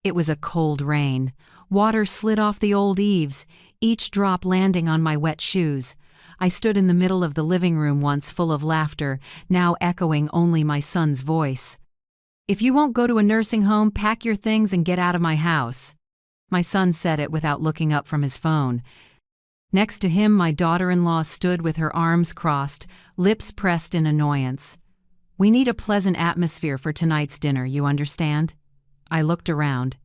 It was a cold rain. Water slid off the old eaves, each drop landing on my wet shoes. I stood in the middle of the living room once full of laughter, now echoing only my son's voice. "If you won't go to a nursing home, pack your things and get out of my house." My son said it without looking up from his phone. Next to him, my daughter-in-law stood with her arms crossed, lips pressed in annoyance. "We need a pleasant atmosphere for tonight's dinner, you understand?" I looked around.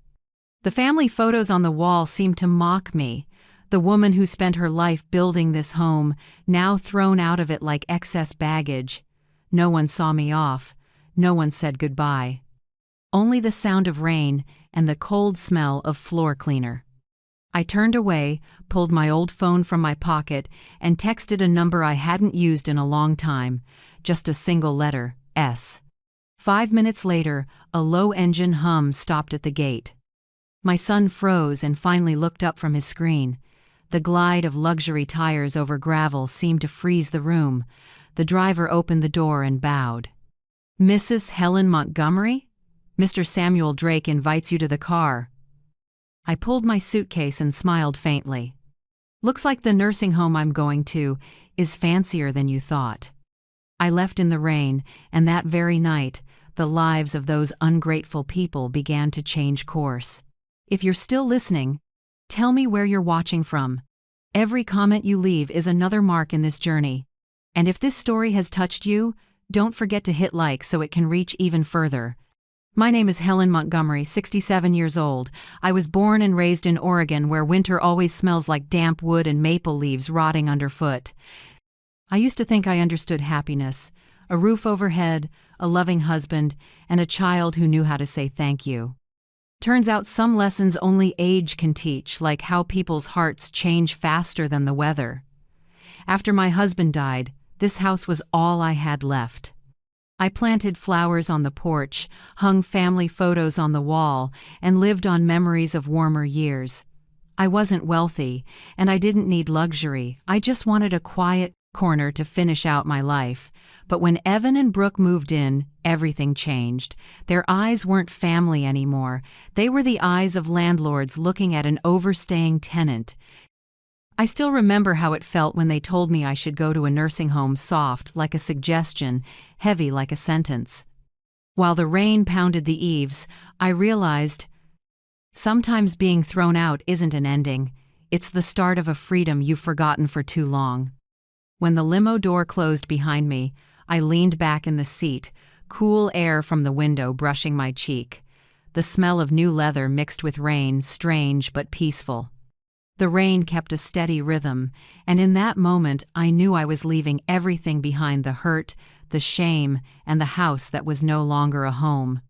The family photos on the wall seemed to mock me. The woman who spent her life building this home, now thrown out of it like excess baggage. No one saw me off. No one said goodbye. Only the sound of rain and the cold smell of floor cleaner. I turned away, pulled my old phone from my pocket, and texted a number I hadn't used in a long time. Just a single letter, S. 5 minutes later, a low-engine hum stopped at the gate. My son froze and finally looked up from his screen. The glide of luxury tires over gravel seemed to freeze the room. The driver opened the door and bowed. "Mrs. Helen Montgomery? Mr. Samuel Drake invites you to the car." I pulled my suitcase and smiled faintly. "Looks like the nursing home I'm going to is fancier than you thought." I left in the rain, and that very night, the lives of those ungrateful people began to change course. If you're still listening, tell me where you're watching from. Every comment you leave is another mark in this journey. And if this story has touched you, don't forget to hit like so it can reach even further. My name is Helen Montgomery, 67 years old. I was born and raised in Oregon, where winter always smells like damp wood and maple leaves rotting underfoot. I used to think I understood happiness, a roof overhead, a loving husband, and a child who knew how to say thank you. Turns out some lessons only age can teach, like how people's hearts change faster than the weather. After my husband died, this house was all I had left. I planted flowers on the porch, hung family photos on the wall, and lived on memories of warmer years. I wasn't wealthy, and I didn't need luxury. I just wanted a quiet corner to finish out my life. But when Evan and Brooke moved in, everything changed. Their eyes weren't family anymore. They were the eyes of landlords looking at an overstaying tenant. I still remember how it felt when they told me I should go to a nursing home, soft like a suggestion, heavy like a sentence. While the rain pounded the eaves, I realized sometimes being thrown out isn't an ending. It's the start of a freedom you've forgotten for too long. When the limo door closed behind me, I leaned back in the seat, cool air from the window brushing my cheek. The smell of new leather mixed with rain, strange but peaceful. The rain kept a steady rhythm, and in that moment I knew I was leaving everything behind: the hurt, the shame, and the house that was no longer a home.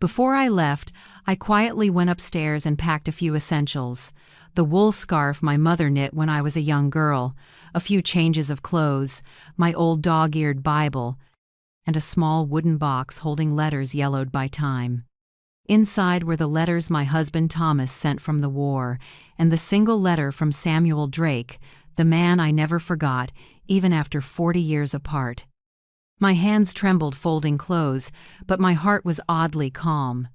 Before I left, I quietly went upstairs and packed a few essentials: the wool scarf my mother knit when I was a young girl, a few changes of clothes, my old dog-eared Bible, and a small wooden box holding letters yellowed by time. Inside were the letters my husband Thomas sent from the war, and the single letter from Samuel Drake, the man I never forgot, even after 40 years apart. My hands trembled folding clothes, but my heart was oddly calm.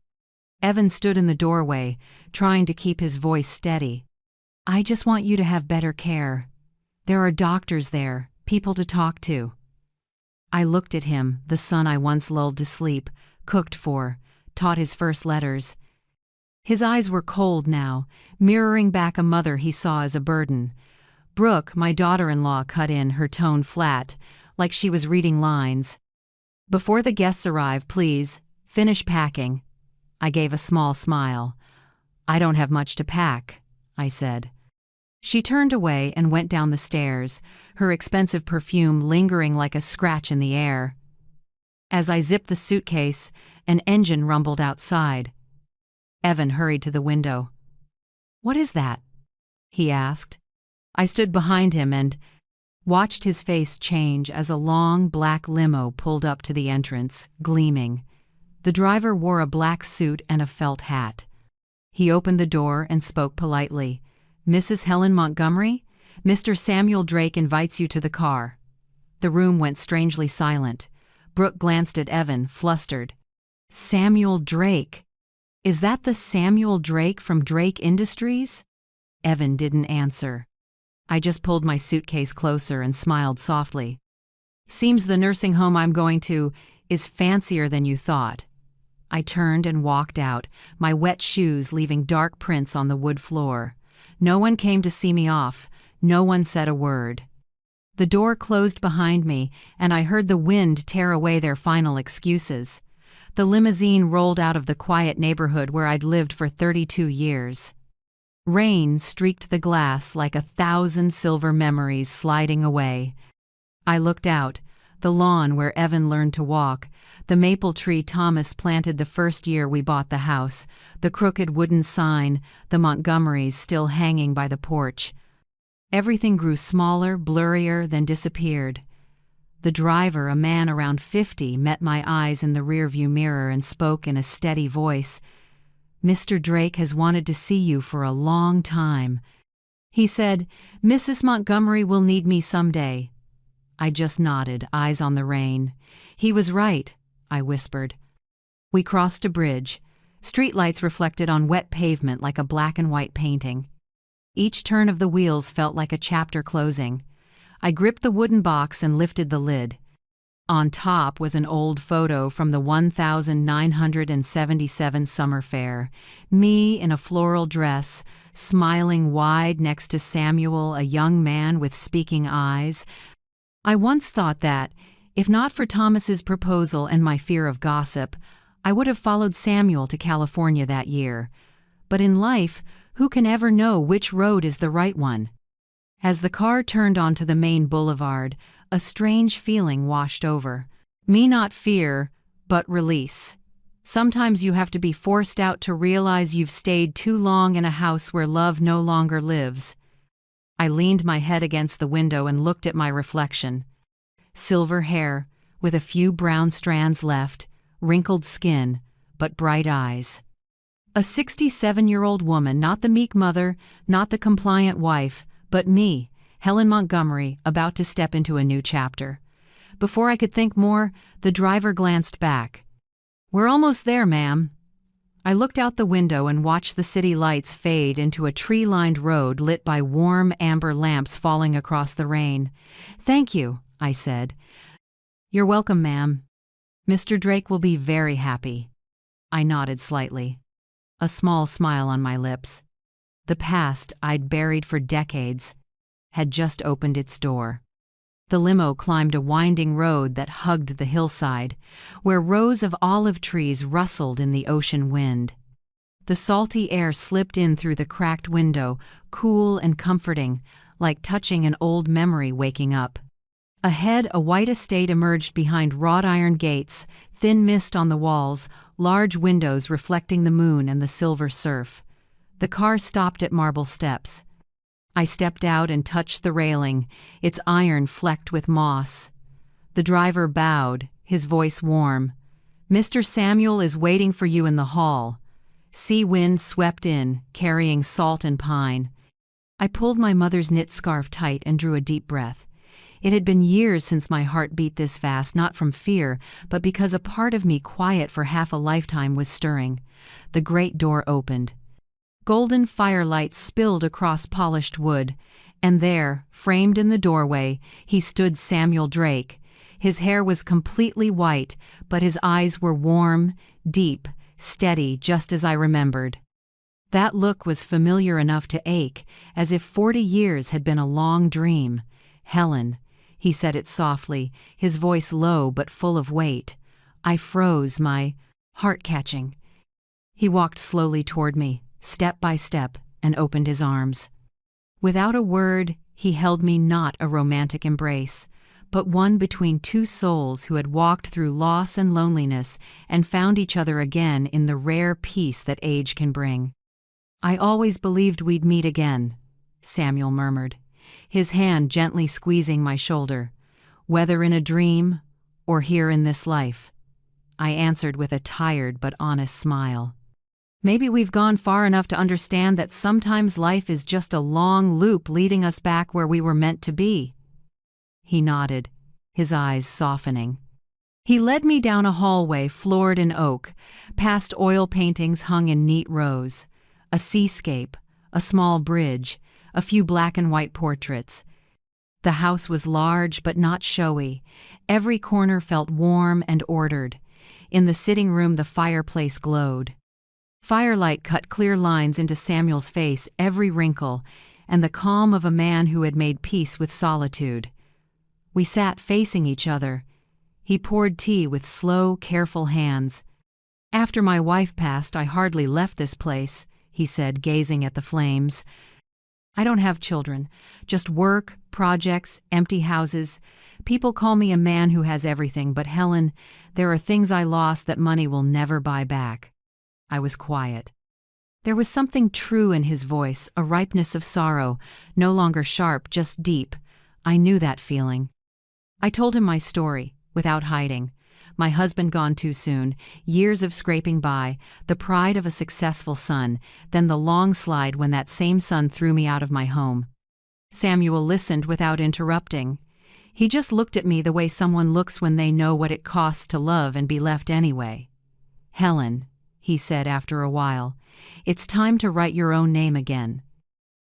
Evan stood in the doorway, trying to keep his voice steady. "I just want you to have better care. There are doctors there, people to talk to." I looked at him, the son I once lulled to sleep, cooked for, taught his first letters. His eyes were cold now, mirroring back a mother he saw as a burden. Brooke, my daughter-in-law, cut in, her tone flat, like she was reading lines. "Before the guests arrive, please, finish packing." I gave a small smile. "I don't have much to pack," I said. She turned away and went down the stairs, her expensive perfume lingering like a scratch in the air. As I zipped the suitcase, an engine rumbled outside. Evan hurried to the window. "What is that?" he asked. I stood behind him and watched his face change as a long black limo pulled up to the entrance, gleaming. The driver wore a black suit and a felt hat. He opened the door and spoke politely. "Mrs. Helen Montgomery? Mr. Samuel Drake invites you to the car." The room went strangely silent. Brooke glanced at Evan, flustered. "Samuel Drake." Is that the Samuel Drake from Drake Industries? Evan didn't answer. I just pulled my suitcase closer and smiled softly. Seems the nursing home I'm going to is fancier than you thought. I turned and walked out, my wet shoes leaving dark prints on the wood floor. No one came to see me off. No one said a word. The door closed behind me, and I heard the wind tear away their final excuses. The limousine rolled out of the quiet neighborhood where I'd lived for 32 years. Rain streaked the glass like 1,000 silver memories sliding away. I looked out, the lawn where Evan learned to walk, the maple tree Thomas planted the first year we bought the house, the crooked wooden sign, the Montgomerys still hanging by the porch. Everything grew smaller, blurrier, then disappeared. The driver, a man around 50, met my eyes in the rearview mirror and spoke in a steady voice. "Mr. Drake has wanted to see you for a long time." He said, "Mrs. Montgomery will need me someday." I just nodded, eyes on the rain. "He was right," I whispered. We crossed a bridge. Streetlights reflected on wet pavement like a black and white painting. Each turn of the wheels felt like a chapter closing. I gripped the wooden box and lifted the lid. On top was an old photo from the 1977 summer fair. Me in a floral dress, smiling wide next to Samuel, a young man with speaking eyes. I once thought that, if not for Thomas's proposal and my fear of gossip, I would have followed Samuel to California that year. But in life, who can ever know which road is the right one? As the car turned onto the main boulevard, a strange feeling washed over. Me not fear, but release. Sometimes you have to be forced out to realize you've stayed too long in a house where love no longer lives. I leaned my head against the window and looked at my reflection. Silver hair, with a few brown strands left, wrinkled skin, but bright eyes. A 67-year-old woman, not the meek mother, not the compliant wife, but me, Helen Montgomery, about to step into a new chapter. Before I could think more, the driver glanced back. "We're almost there, ma'am." I looked out the window and watched the city lights fade into a tree-lined road lit by warm amber lamps falling across the rain. "Thank you," I said. "You're welcome, ma'am. Mr. Drake will be very happy." I nodded slightly, a small smile on my lips. The past I'd buried for decades had just opened its door. The limo climbed a winding road that hugged the hillside, where rows of olive trees rustled in the ocean wind. The salty air slipped in through the cracked window, cool and comforting, like touching an old memory waking up. Ahead, a white estate emerged behind wrought iron gates, thin mist on the walls, large windows reflecting the moon and the silver surf. The car stopped at marble steps. I stepped out and touched the railing, its iron flecked with moss. The driver bowed, his voice warm. "Mr. Samuel is waiting for you in the hall." Sea wind swept in, carrying salt and pine. I pulled my mother's knit scarf tight and drew a deep breath. It had been years since my heart beat this fast, not from fear, but because a part of me quiet for half a lifetime was stirring. The great door opened. Golden firelight spilled across polished wood, and there, framed in the doorway, he stood Samuel Drake. His hair was completely white, but his eyes were warm, deep, steady, just as I remembered. That look was familiar enough to ache, as if 40 years had been a long dream. "Helen," he said it softly, his voice low but full of weight. I froze, my heart catching. He walked slowly toward me, step by step, and opened his arms. Without a word, he held me, not a romantic embrace, but one between two souls who had walked through loss and loneliness and found each other again in the rare peace that age can bring. "I always believed we'd meet again," Samuel murmured, his hand gently squeezing my shoulder. "Whether in a dream or here in this life." I answered with a tired but honest smile. "Maybe we've gone far enough to understand that sometimes life is just a long loop leading us back where we were meant to be." He nodded, his eyes softening. He led me down a hallway floored in oak, past oil paintings hung in neat rows, a seascape, a small bridge, a few black and white portraits. The house was large but not showy. Every corner felt warm and ordered. In the sitting room, the fireplace glowed. Firelight cut clear lines into Samuel's face, every wrinkle, and the calm of a man who had made peace with solitude. We sat facing each other. He poured tea with slow, careful hands. "After my wife passed, I hardly left this place," he said, gazing at the flames. "I don't have children, just work, projects, empty houses. People call me a man who has everything, but Helen, there are things I lost that money will never buy back." I was quiet. There was something true in his voice, a ripeness of sorrow, no longer sharp, just deep. I knew that feeling. I told him my story, without hiding. My husband gone too soon, years of scraping by, the pride of a successful son, then the long slide when that same son threw me out of my home. Samuel listened without interrupting. He just looked at me the way someone looks when they know what it costs to love and be left anyway. "Helen," he said after a while, "it's time to write your own name again.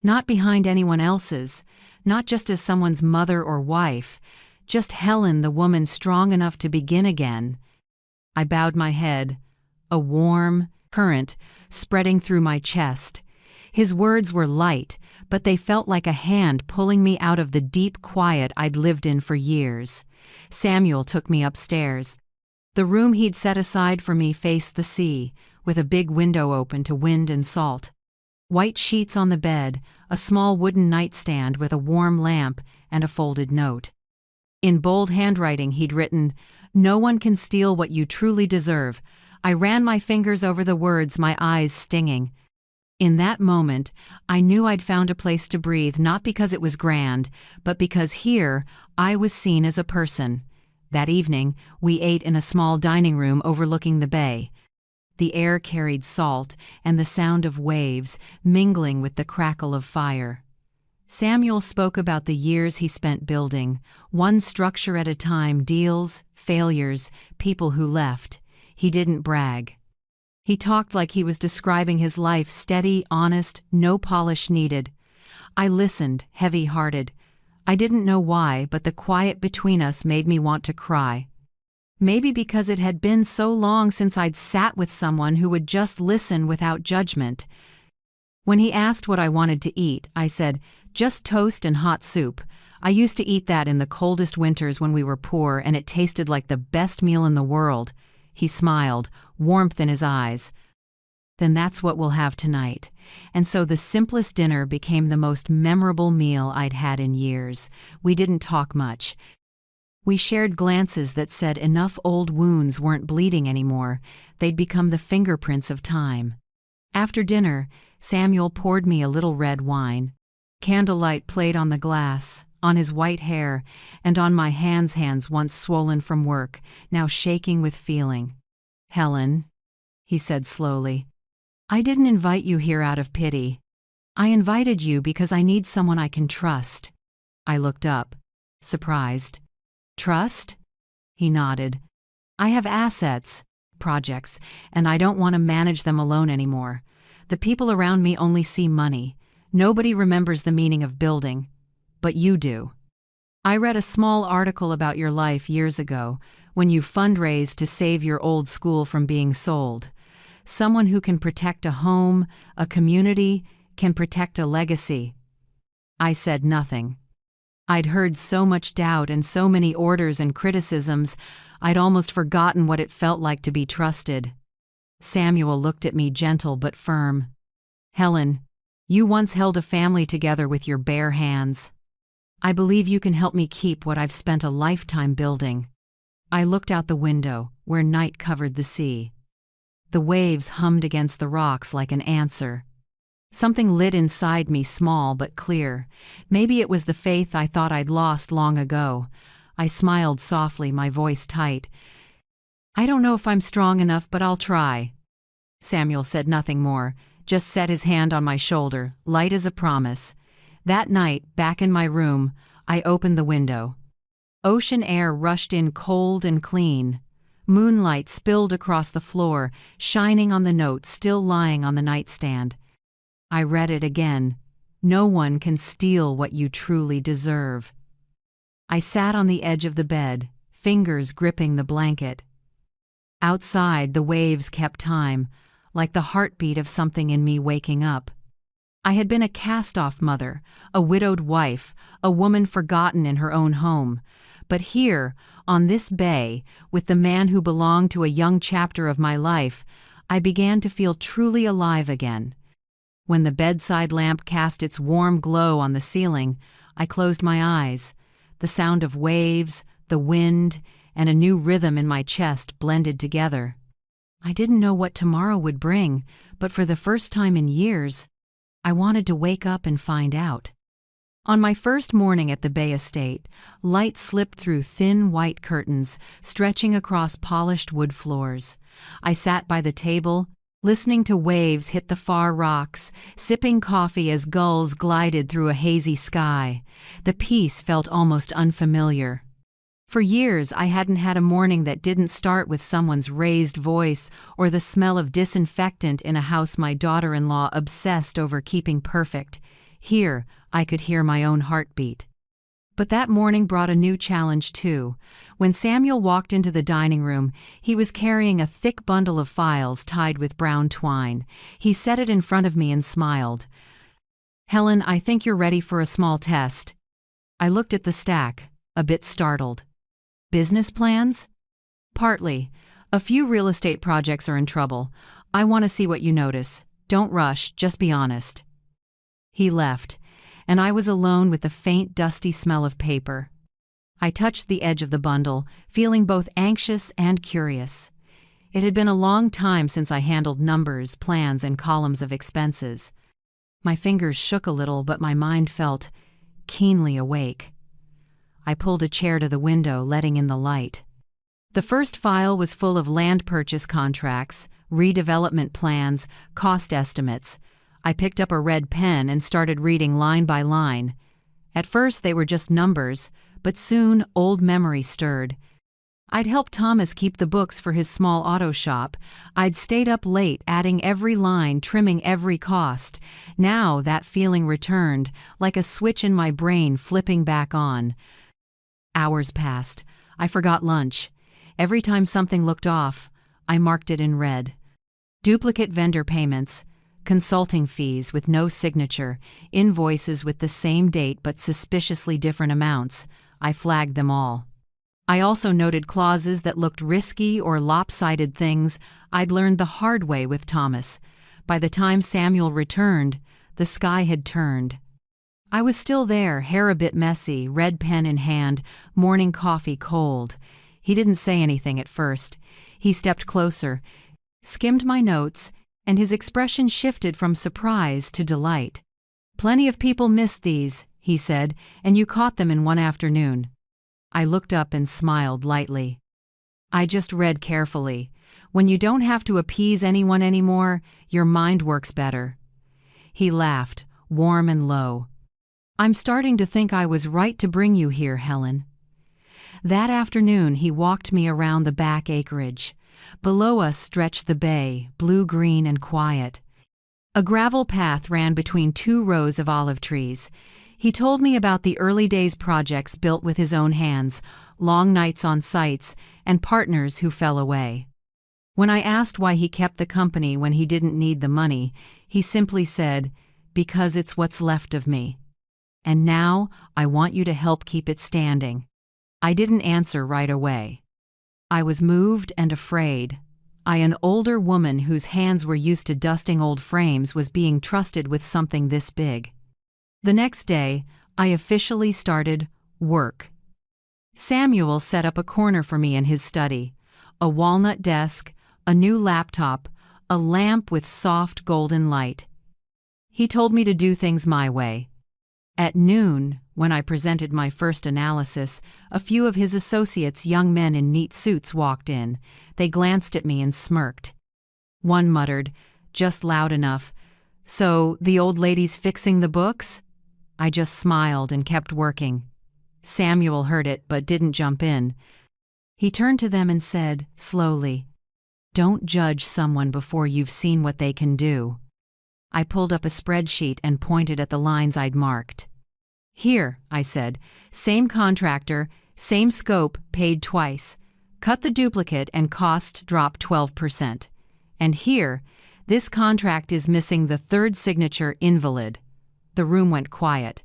Not behind anyone else's, not just as someone's mother or wife, just Helen, the woman strong enough to begin again." I bowed my head, a warm current spreading through my chest. His words were light, but they felt like a hand pulling me out of the deep quiet I'd lived in for years. Samuel took me upstairs. The room he'd set aside for me faced the sea, with a big window open to wind and salt. White sheets on the bed, a small wooden nightstand with a warm lamp, and a folded note. In bold handwriting he'd written, "No one can steal what you truly deserve." I ran my fingers over the words, my eyes stinging. In that moment, I knew I'd found a place to breathe, not because it was grand, but because here I was seen as a person. That evening, we ate in a small dining room overlooking the bay. The air carried salt and the sound of waves, mingling with the crackle of fire. Samuel spoke about the years he spent building, one structure at a time, deals, failures, people who left. He didn't brag. He talked like he was describing his life, steady, honest, no polish needed. I listened, heavy-hearted. I didn't know why, but the quiet between us made me want to cry. Maybe because it had been so long since I'd sat with someone who would just listen without judgment. When he asked what I wanted to eat, I said, "Just toast and hot soup. I used to eat that in the coldest winters when we were poor, and it tasted like the best meal in the world." He smiled, warmth in his eyes. "Then that's what we'll have tonight." And so the simplest dinner became the most memorable meal I'd had in years. We didn't talk much. We shared glances that said enough old wounds weren't bleeding anymore. They'd become the fingerprints of time. After dinner, Samuel poured me a little red wine. Candlelight played on the glass, on his white hair, and on my hands once swollen from work, now shaking with feeling. "Helen," he said slowly, "I didn't invite you here out of pity. I invited you because I need someone I can trust." I looked up, surprised. "Trust?" He nodded. "I have assets, projects, and I don't want to manage them alone anymore. The people around me only see money. Nobody remembers the meaning of building. But you do. I read a small article about your life years ago, when you fundraised to save your old school from being sold. Someone who can protect a home, a community, can protect a legacy." I said nothing. I'd heard so much doubt and so many orders and criticisms, I'd almost forgotten what it felt like to be trusted. Samuel looked at me, gentle but firm. "Helen, you once held a family together with your bare hands. I believe you can help me keep what I've spent a lifetime building." I looked out the window, where night covered the sea. The waves hummed against the rocks like an answer. Something lit inside me, small but clear. Maybe it was the faith I thought I'd lost long ago. I smiled softly, my voice tight. "I don't know if I'm strong enough, but I'll try." Samuel said nothing more, just set his hand on my shoulder, light as a promise. That night, back in my room, I opened the window. Ocean air rushed in cold and clean. Moonlight spilled across the floor, shining on the note still lying on the nightstand. I read it again. No one can steal what you truly deserve. I sat on the edge of the bed, fingers gripping the blanket. Outside, the waves kept time, like the heartbeat of something in me waking up. I had been a cast-off mother, a widowed wife, a woman forgotten in her own home. But here, on this bay, with the man who belonged to a young chapter of my life, I began to feel truly alive again. When the bedside lamp cast its warm glow on the ceiling, I closed my eyes. The sound of waves, the wind, and a new rhythm in my chest blended together. I didn't know what tomorrow would bring, but for the first time in years, I wanted to wake up and find out. On my first morning at the Bay Estate, light slipped through thin white curtains, stretching across polished wood floors. I sat by the table, listening to waves hit the far rocks, sipping coffee as gulls glided through a hazy sky. The peace felt almost unfamiliar. For years, I hadn't had a morning that didn't start with someone's raised voice or the smell of disinfectant in a house my daughter-in-law obsessed over keeping perfect. Here, I could hear my own heartbeat. But that morning brought a new challenge, too. When Samuel walked into the dining room, he was carrying a thick bundle of files tied with brown twine. He set it in front of me and smiled. "Helen, I think you're ready for a small test." I looked at the stack, a bit startled. "Business plans?" "Partly. A few real estate projects are in trouble. I want to see what you notice. Don't rush, just be honest." He left, and I was alone with the faint, dusty smell of paper. I touched the edge of the bundle, feeling both anxious and curious. It had been a long time since I handled numbers, plans, and columns of expenses. My fingers shook a little, but my mind felt keenly awake. I pulled a chair to the window, letting in the light. The first file was full of land purchase contracts, redevelopment plans, cost estimates. I picked up a red pen and started reading line by line. At first they were just numbers, but soon old memory stirred. I'd helped Thomas keep the books for his small auto shop. I'd stayed up late, adding every line, trimming every cost. Now that feeling returned, like a switch in my brain flipping back on. Hours passed. I forgot lunch. Every time something looked off, I marked it in red. Duplicate vendor payments, consulting fees with no signature, invoices with the same date but suspiciously different amounts. I flagged them all. I also noted clauses that looked risky or lopsided, things I'd learned the hard way with Thomas. By the time Samuel returned, the sky had turned. I was still there, hair a bit messy, red pen in hand, morning coffee cold. He didn't say anything at first. He stepped closer, skimmed my notes, and his expression shifted from surprise to delight. "Plenty of people missed these," he said, "and you caught them in one afternoon." I looked up and smiled lightly. "I just read carefully. When you don't have to appease anyone anymore, your mind works better." He laughed, warm and low. "I'm starting to think I was right to bring you here, Helen." That afternoon he walked me around the back acreage. Below us stretched the bay, blue-green and quiet. A gravel path ran between two rows of olive trees. He told me about the early days projects built with his own hands, long nights on sites, and partners who fell away. When I asked why he kept the company when he didn't need the money, he simply said, "Because it's what's left of me. And now I want you to help keep it standing." I didn't answer right away. I was moved and afraid. An older woman whose hands were used to dusting old frames, was being trusted with something this big. The next day, I officially started work. Samuel set up a corner for me in his study, a walnut desk, a new laptop, a lamp with soft golden light. He told me to do things my way. At noon, when I presented my first analysis, a few of his associates, young men in neat suits, walked in. They glanced at me and smirked. One muttered, just loud enough, "So the old lady's fixing the books?" I just smiled and kept working. Samuel heard it but didn't jump in. He turned to them and said, slowly, "Don't judge someone before you've seen what they can do." I pulled up a spreadsheet and pointed at the lines I'd marked. "Here," I said, "same contractor, same scope, paid twice. Cut the duplicate and cost drop 12%. And here, this contract is missing the third signature, invalid." The room went quiet.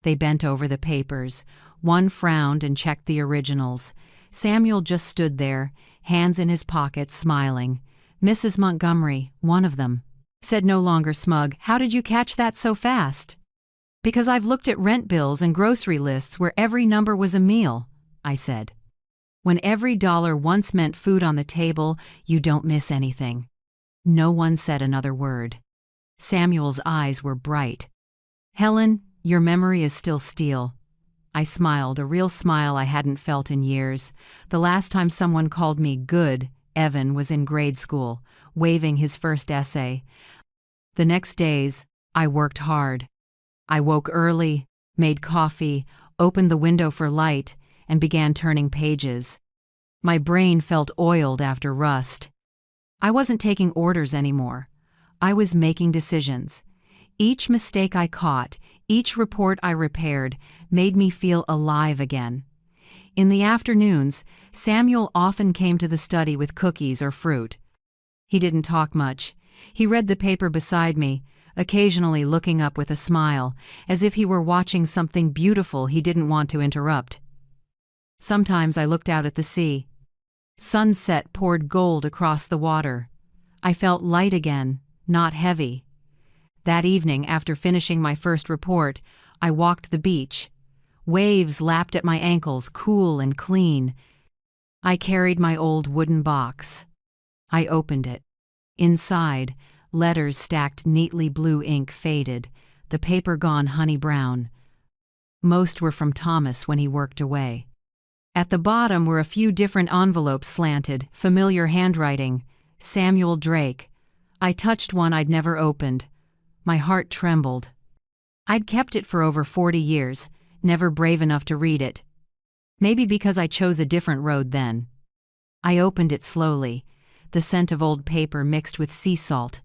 They bent over the papers. One frowned and checked the originals. Samuel just stood there, hands in his pockets, smiling. "Mrs. Montgomery," one of them, said, no longer smug, "How did you catch that so fast?" "Because I've looked at rent bills and grocery lists where every number was a meal," I said. "When every dollar once meant food on the table, you don't miss anything." No one said another word. Samuel's eyes were bright. "Helen, your memory is still steel." I smiled, a real smile I hadn't felt in years. The last time someone called me good, Evan was in grade school, waving his first essay. The next days, I worked hard. I woke early, made coffee, opened the window for light, and began turning pages. My brain felt oiled after rust. I wasn't taking orders anymore. I was making decisions. Each mistake I caught, each report I repaired, made me feel alive again. In the afternoons, Samuel often came to the study with cookies or fruit. He didn't talk much. He read the paper beside me, occasionally looking up with a smile, as if he were watching something beautiful he didn't want to interrupt. Sometimes I looked out at the sea. Sunset poured gold across the water. I felt light again, not heavy. That evening, after finishing my first report, I walked the beach. Waves lapped at my ankles, cool and clean. I carried my old wooden box. I opened it. Inside, letters stacked neatly, blue ink faded, the paper gone honey brown. Most were from Thomas when he worked away. At the bottom were a few different envelopes slanted, familiar handwriting. Samuel Drake. I touched one I'd never opened. My heart trembled. I'd kept it for over 40 years, never brave enough to read it. Maybe because I chose a different road then. I opened it slowly, the scent of old paper mixed with sea salt.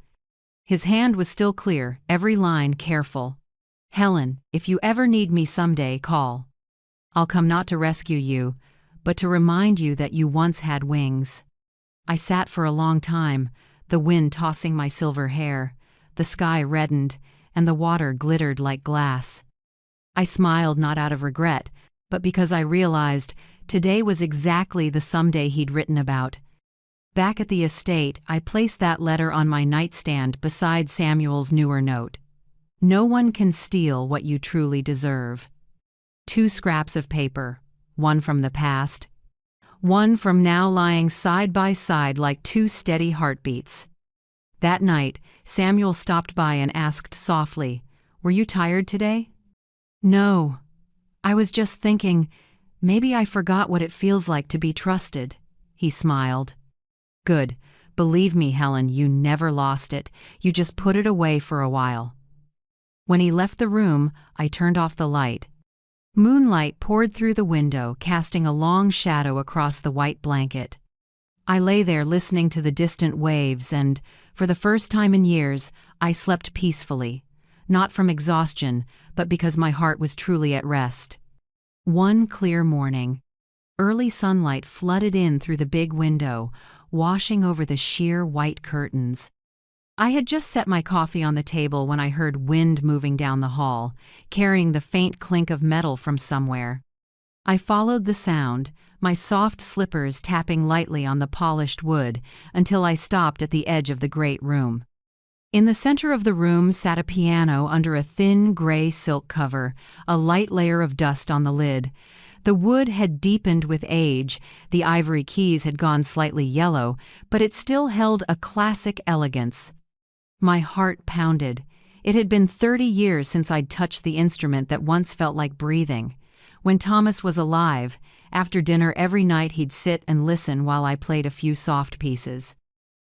His hand was still clear, every line careful. "Helen, if you ever need me someday, call. I'll come not to rescue you, but to remind you that you once had wings." I sat for a long time, the wind tossing my silver hair. The sky reddened, and the water glittered like glass. I smiled not out of regret, but because I realized today was exactly the someday he'd written about. Back at the estate, I placed that letter on my nightstand beside Samuel's newer note. "No one can steal what you truly deserve." 2 scraps of paper, one from the past, one from now, lying side by side like 2 steady heartbeats. That night, Samuel stopped by and asked softly, "Were you tired today?" "No. I was just thinking, maybe I forgot what it feels like to be trusted." He smiled. "Good. Believe me, Helen, you never lost it. You just put it away for a while." When he left the room, I turned off the light. Moonlight poured through the window, casting a long shadow across the white blanket. I lay there listening to the distant waves and, for the first time in years, I slept peacefully, not from exhaustion, but because my heart was truly at rest. One clear morning, early sunlight flooded in through the big window, washing over the sheer white curtains. I had just set my coffee on the table when I heard wind moving down the hall, carrying the faint clink of metal from somewhere. I followed the sound, my soft slippers tapping lightly on the polished wood, until I stopped at the edge of the great room. In the center of the room sat a piano under a thin gray silk cover, a light layer of dust on the lid. The wood had deepened with age, the ivory keys had gone slightly yellow, but it still held a classic elegance. My heart pounded. It had been 30 years since I'd touched the instrument that once felt like breathing. When Thomas was alive, after dinner every night he'd sit and listen while I played a few soft pieces.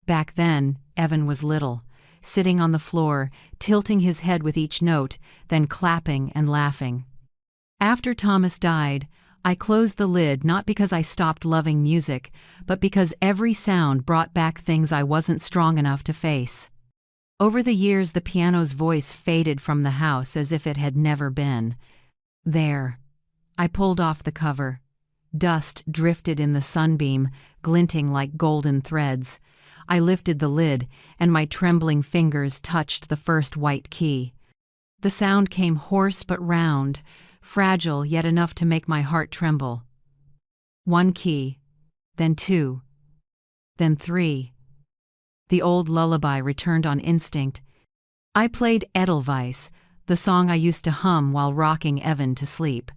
Back then, Evan was little, sitting on the floor, tilting his head with each note, then clapping and laughing. After Thomas died, I closed the lid not because I stopped loving music, but because every sound brought back things I wasn't strong enough to face. Over the years, the piano's voice faded from the house as if it had never been. There. I pulled off the cover. Dust drifted in the sunbeam, glinting like golden threads. I lifted the lid, and my trembling fingers touched the first white key. The sound came hoarse but round, fragile yet enough to make my heart tremble. One key, then two, then three. The old lullaby returned on instinct. I played Edelweiss, the song I used to hum while rocking Evan to sleep.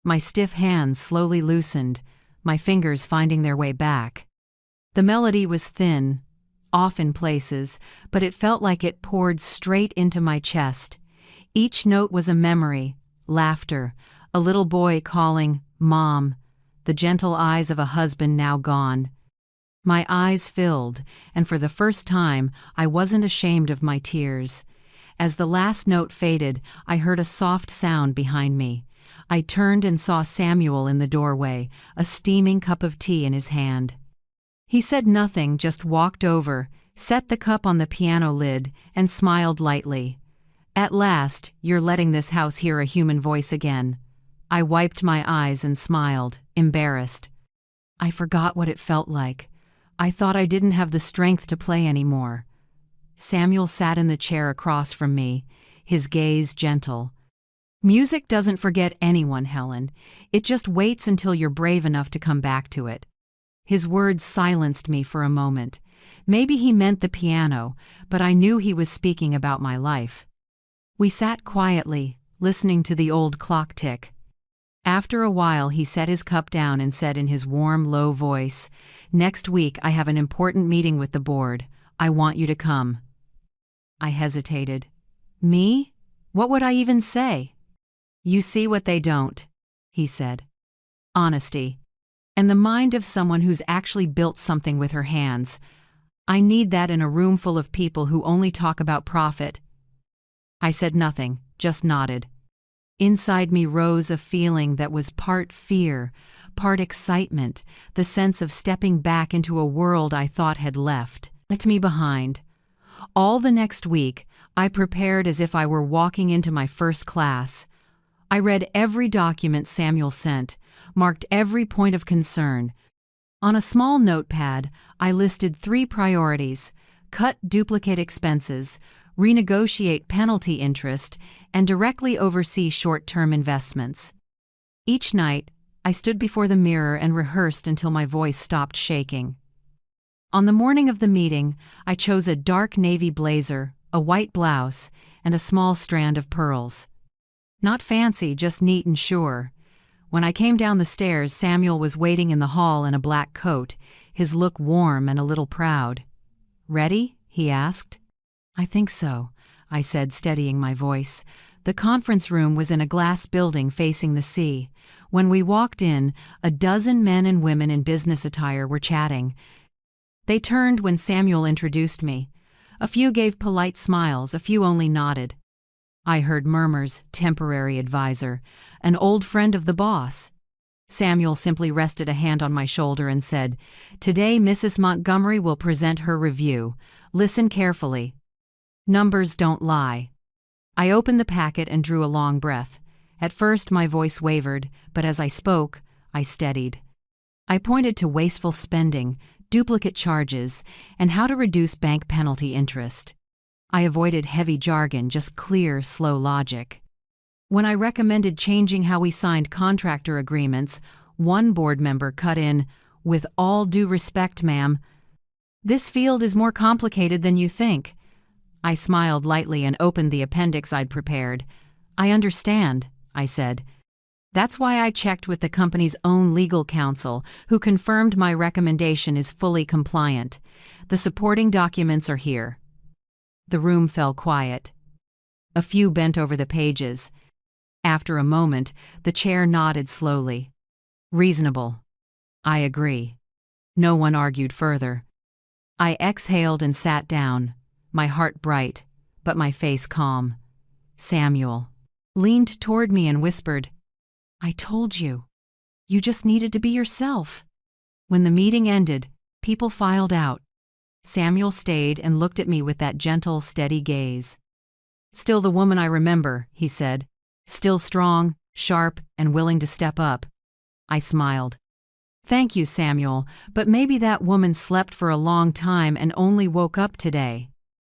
My stiff hands slowly loosened, my fingers finding their way back. The melody was thin, off in places, but it felt like it poured straight into my chest. Each note was a memory, laughter, a little boy calling, "Mom," the gentle eyes of a husband now gone. My eyes filled, and for the first time, I wasn't ashamed of my tears. As the last note faded, I heard a soft sound behind me. I turned and saw Samuel in the doorway, a steaming cup of tea in his hand. He said nothing, just walked over, set the cup on the piano lid, and smiled lightly. "At last, you're letting this house hear a human voice again." I wiped my eyes and smiled, embarrassed. I forgot what it felt like. I thought I didn't have the strength to play anymore. Samuel sat in the chair across from me, his gaze gentle. "Music doesn't forget anyone, Helen. It just waits until you're brave enough to come back to it." His words silenced me for a moment. Maybe he meant the piano, but I knew he was speaking about my life. We sat quietly, listening to the old clock tick. After a while, he set his cup down and said in his warm, low voice, "Next week I have an important meeting with the board. I want you to come." I hesitated. Me? What would I even say? "You see what they don't," he said. Honesty. And the mind of someone who's actually built something with her hands. I need that in a room full of people who only talk about profit. I said nothing, just nodded. Inside me rose a feeling that was part fear, part excitement, the sense of stepping back into a world I thought had left me behind. All the next week, I prepared as if I were walking into my first class. I read every document Samuel sent, marked every point of concern. On a small notepad, I listed 3 priorities: cut duplicate expenses, renegotiate penalty interest, and directly oversee short-term investments. Each night, I stood before the mirror and rehearsed until my voice stopped shaking. On the morning of the meeting, I chose a dark navy blazer, a white blouse, and a small strand of pearls. Not fancy, just neat and sure. When I came down the stairs, Samuel was waiting in the hall in a black coat, his look warm and a little proud. "Ready?" he asked. "I think so," I said, steadying my voice. The conference room was in a glass building facing the sea. When we walked in, a dozen men and women in business attire were chatting. They turned when Samuel introduced me. A few gave polite smiles, a few only nodded. I heard murmurs, "temporary advisor," "an old friend of the boss." Samuel simply rested a hand on my shoulder and said, "Today Mrs. Montgomery will present her review. Listen carefully. Numbers don't lie." I opened the packet and drew a long breath. At first my voice wavered, but as I spoke, I steadied. I pointed to wasteful spending, duplicate charges, and how to reduce bank penalty interest. I avoided heavy jargon, just clear, slow logic. When I recommended changing how we signed contractor agreements, one board member cut in, "With all due respect, ma'am, this field is more complicated than you think." I smiled lightly and opened the appendix I'd prepared. "I understand," I said. "That's why I checked with the company's own legal counsel, who confirmed my recommendation is fully compliant. The supporting documents are here." The room fell quiet. A few bent over the pages. After a moment, the chair nodded slowly. "Reasonable. I agree." No one argued further. I exhaled and sat down, my heart bright, but my face calm. Samuel leaned toward me and whispered, "I told you. You just needed to be yourself." When the meeting ended, people filed out. Samuel stayed and looked at me with that gentle, steady gaze. "Still the woman I remember," he said. "Still strong, sharp, and willing to step up." I smiled. "Thank you, Samuel, but maybe that woman slept for a long time and only woke up today."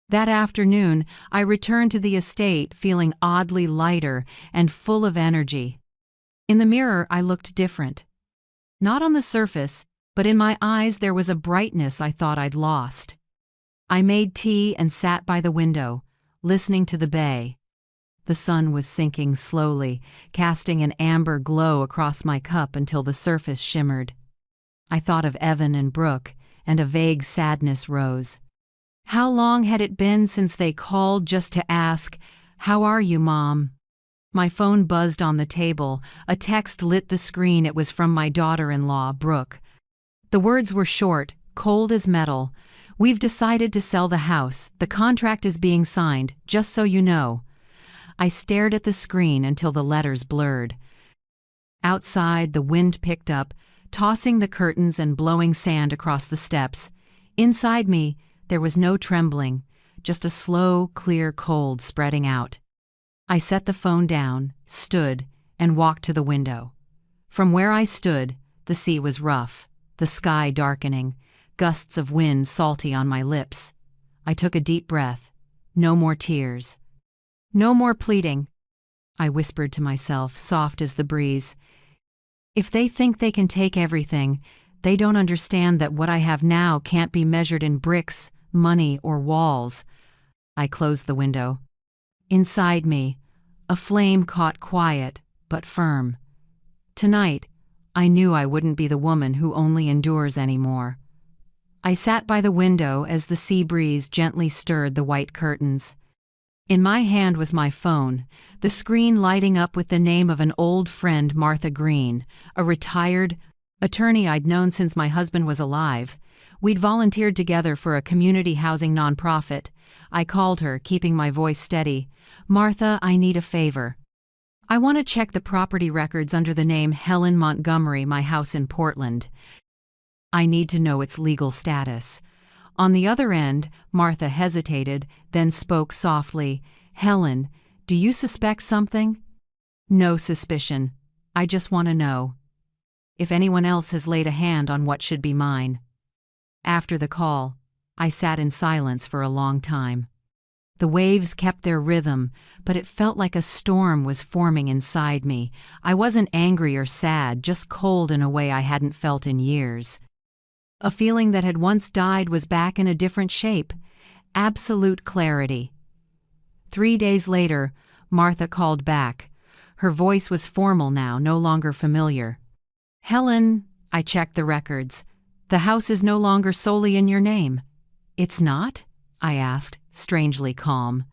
That afternoon, I returned to the estate feeling oddly lighter and full of energy. In the mirror, I looked different. Not on the surface, but in my eyes there was a brightness I thought I'd lost. I made tea and sat by the window, listening to the bay. The sun was sinking slowly, casting an amber glow across my cup until the surface shimmered. I thought of Evan and Brooke, and a vague sadness rose. How long had it been since they called just to ask, "How are you, Mom?" My phone buzzed on the table. A text lit the screen. It was from my daughter-in-law, Brooke. The words were short, cold as metal. "We've decided to sell the house. The contract is being signed, just so you know." I stared at the screen until the letters blurred. Outside, the wind picked up, tossing the curtains and blowing sand across the steps. Inside me, there was no trembling, just a slow, clear cold spreading out. I set the phone down, stood, and walked to the window. From where I stood, the sea was rough, the sky darkening, gusts of wind salty on my lips. I took a deep breath. No more tears. No more pleading. I whispered to myself, soft as the breeze. If they think they can take everything, they don't understand that what I have now can't be measured in bricks, money, or walls. I closed the window. Inside me, a flame caught quiet, but firm. Tonight, I knew I wouldn't be the woman who only endures anymore. I sat by the window as the sea breeze gently stirred the white curtains. In my hand was my phone, the screen lighting up with the name of an old friend, Martha Green, a retired attorney I'd known since my husband was alive. We'd volunteered together for a community housing nonprofit. I called her, keeping my voice steady. "Martha, I need a favor. I want to check the property records under the name Helen Montgomery, my house in Portland. I need to know its legal status." On the other end, Martha hesitated, then spoke softly. "Helen, do you suspect something?" "No suspicion. I just want to know if anyone else has laid a hand on what should be mine." After the call, I sat in silence for a long time. The waves kept their rhythm, but it felt like a storm was forming inside me. I wasn't angry or sad, just cold in a way I hadn't felt in years. A feeling that had once died was back in a different shape. Absolute clarity. 3 days later, Martha called back. Her voice was formal now, no longer familiar. "Helen," I checked the records. "The house is no longer solely in your name." "It's not?" I asked, strangely calm.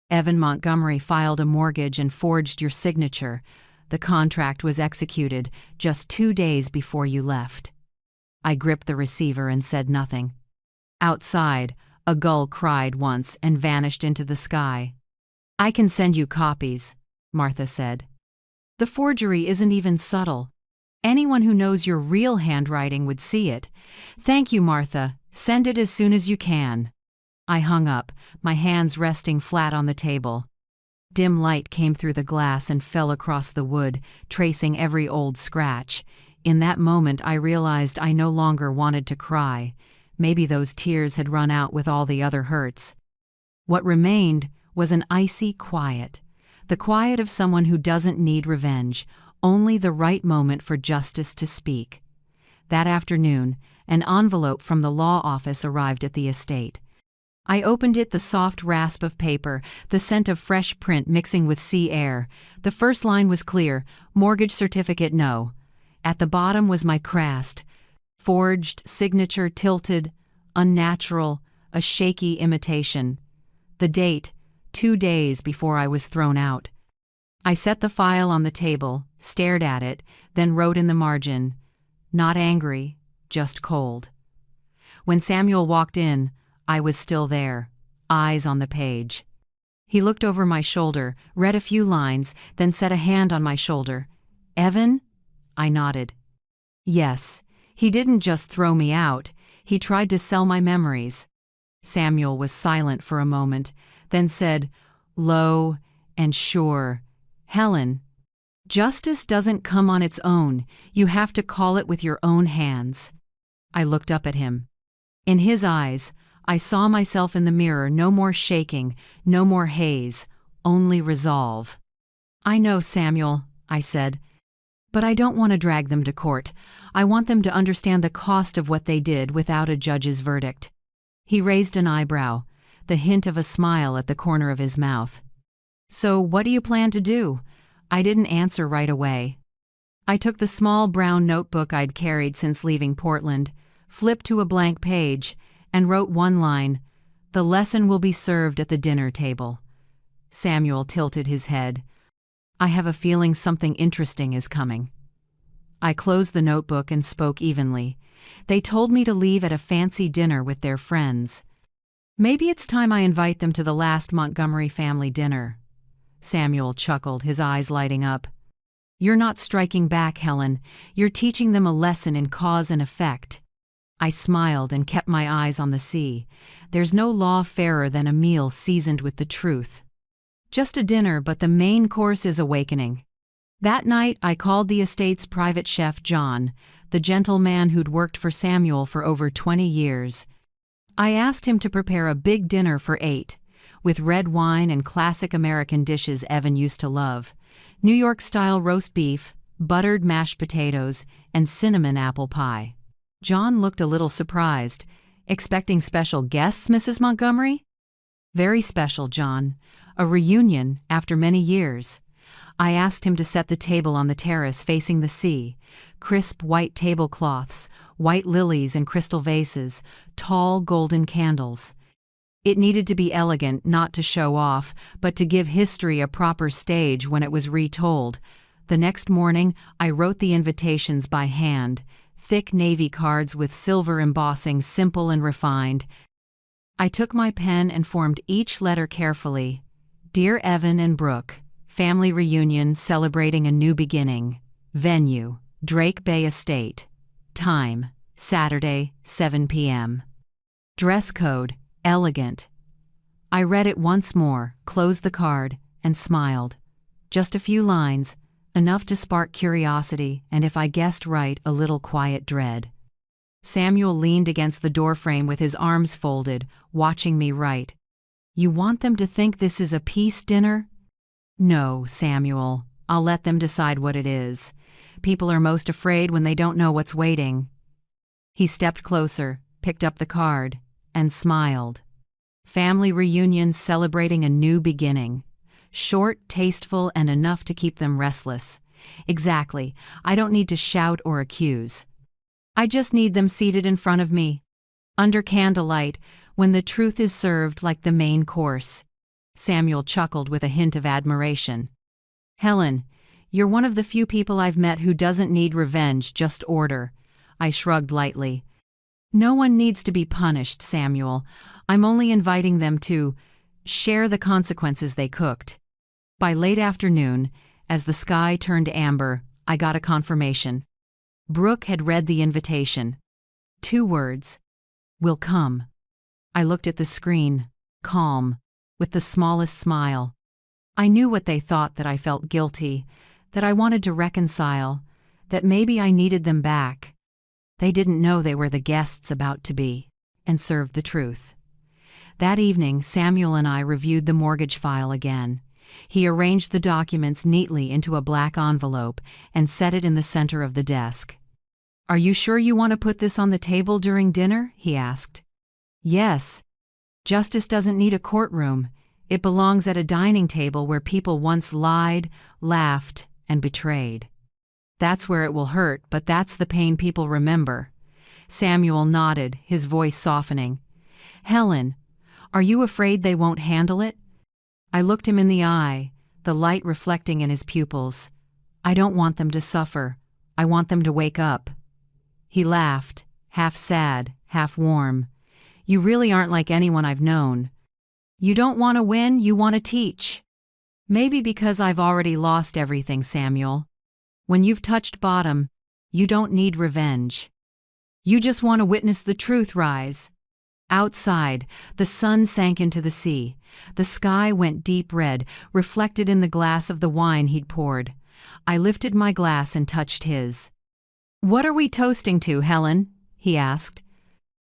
"Evan Montgomery filed a mortgage and forged your signature. The contract was executed just 2 days before you left." I gripped the receiver and said nothing. Outside, a gull cried once and vanished into the sky. "I can send you copies," Martha said. "The forgery isn't even subtle. Anyone who knows your real handwriting would see it." "Thank you, Martha. Send it as soon as you can." I hung up, my hands resting flat on the table. Dim light came through the glass and fell across the wood, tracing every old scratch. In that moment, I realized I no longer wanted to cry. Maybe those tears had run out with all the other hurts. What remained was an icy quiet, the quiet of someone who doesn't need revenge, only the right moment for justice to speak. That afternoon, an envelope from the law office arrived at the estate. I opened it, the soft rasp of paper, the scent of fresh print mixing with sea air. The first line was clear: "Mortgage certificate no." At the bottom was my crast: forged, signature tilted, unnatural, a shaky imitation. The date, 2 days before I was thrown out. I set the file on the table, stared at it, then wrote in the margin, "Not angry, just cold." When Samuel walked in, I was still there, eyes on the page. He looked over my shoulder, read a few lines, then set a hand on my shoulder. "Evan?" I nodded. Yes, he didn't just throw me out, he tried to sell my memories. Samuel was silent for a moment, then said, low and sure, Helen, justice doesn't come on its own, you have to call it with your own hands. I looked up at him. In his eyes, I saw myself in the mirror, no more shaking, no more haze, only resolve. I know, Samuel, I said, but I don't want to drag them to court. I want them to understand the cost of what they did without a judge's verdict. He raised an eyebrow, the hint of a smile at the corner of his mouth. So what do you plan to do? I didn't answer right away. I took the small brown notebook I'd carried since leaving Portland, flipped to a blank page, and wrote one line, "The lesson will be served at the dinner table." Samuel tilted his head. I have a feeling something interesting is coming. I closed the notebook and spoke evenly. They told me to leave at a fancy dinner with their friends. Maybe it's time I invite them to the last Montgomery family dinner. Samuel chuckled, his eyes lighting up. You're not striking back, Helen. You're teaching them a lesson in cause and effect. I smiled and kept my eyes on the sea. There's no law fairer than a meal seasoned with the truth. Just a dinner, but the main course is awakening. That night, I called the estate's private chef, John, the gentleman who'd worked for Samuel for over 20 years. I asked him to prepare a big dinner for 8, with red wine and classic American dishes Evan used to love, New York-style roast beef, buttered mashed potatoes, and cinnamon apple pie. John looked a little surprised. Expecting special guests, Mrs. Montgomery? Very special, John. A reunion after many years. I asked him to set the table on the terrace facing the sea. Crisp white tablecloths, white lilies in crystal vases, tall golden candles. It needed to be elegant, not to show off, but to give history a proper stage when it was retold. The next morning, I wrote the invitations by hand, thick navy cards with silver embossing, simple and refined. I took my pen and formed each letter carefully. Dear Evan and Brooke, family reunion celebrating a new beginning. Venue, Drake Bay Estate. Time, Saturday, 7 p.m. Dress code, elegant. I read it once more, closed the card, and smiled. Just a few lines, enough to spark curiosity and, if I guessed right, a little quiet dread. Samuel leaned against the doorframe with his arms folded, watching me write. You want them to think this is a peace dinner? No, Samuel. I'll let them decide what it is. People are most afraid when they don't know what's waiting. He stepped closer, picked up the card, and smiled. Family reunion celebrating a new beginning. Short, tasteful, and enough to keep them restless. Exactly. I don't need to shout or accuse. I just need them seated in front of me, under candlelight, when the truth is served like the main course. Samuel chuckled with a hint of admiration. Helen, you're one of the few people I've met who doesn't need revenge, just order. I shrugged lightly. No one needs to be punished, Samuel. I'm only inviting them to share the consequences they cooked. By late afternoon, as the sky turned amber, I got a confirmation. Brooke had read the invitation. 2 words. Will come. I looked at the screen, calm, with the smallest smile. I knew what they thought, that I felt guilty, that I wanted to reconcile, that maybe I needed them back. They didn't know they were the guests about to be, and served the truth. That evening, Samuel and I reviewed the mortgage file again. He arranged the documents neatly into a black envelope and set it in the center of the desk. Are you sure you want to put this on the table during dinner? He asked. Yes. Justice doesn't need a courtroom. It belongs at a dining table where people once lied, laughed, and betrayed. That's where it will hurt, but that's the pain people remember. Samuel nodded, his voice softening. Helen, are you afraid they won't handle it? I looked him in the eye, the light reflecting in his pupils. I don't want them to suffer. I want them to wake up. He laughed, half sad, half warm. You really aren't like anyone I've known. You don't want to win, you want to teach. Maybe because I've already lost everything, Samuel. When you've touched bottom, You don't need revenge. You just want to witness the truth rise." Outside, the sun sank into the sea. The sky went deep red, reflected in the glass of the wine he'd poured. I lifted my glass and touched his. "What are we toasting to, Helen?" he asked.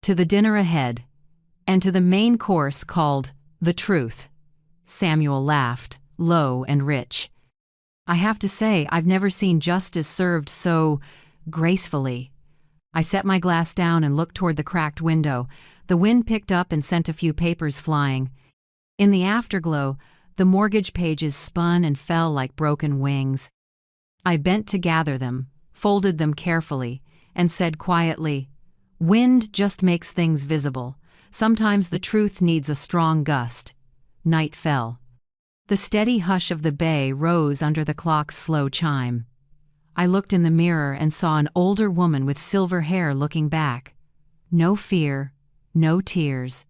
"To the dinner ahead, and to the main course called The Truth." Samuel laughed, low and rich. I have to say, I've never seen justice served so gracefully. I set my glass down and looked toward the cracked window. The wind picked up and sent a few papers flying. In the afterglow, the mortgage pages spun and fell like broken wings. I bent to gather them, folded them carefully, and said quietly, "Wind just makes things visible. Sometimes the truth needs a strong gust." Night fell. The steady hush of the bay rose under the clock's slow chime. I looked in the mirror and saw an older woman with silver hair looking back. No fear, no tears.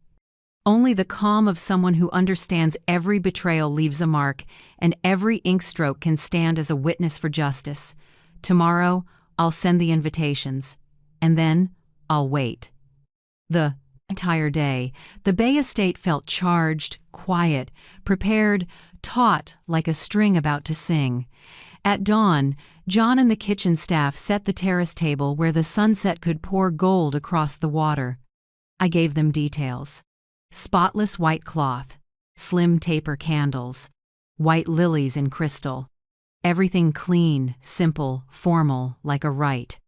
Only the calm of someone who understands every betrayal leaves a mark, and every inkstroke can stand as a witness for justice. Tomorrow, I'll send the invitations. And then, I'll wait. The entire day, the Bay Estate felt charged, quiet, prepared, taut like a string about to sing. At dawn, John and the kitchen staff set the terrace table where the sunset could pour gold across the water. I gave them details. Spotless white cloth, slim taper candles, white lilies in crystal. Everything clean, simple, formal, like a rite.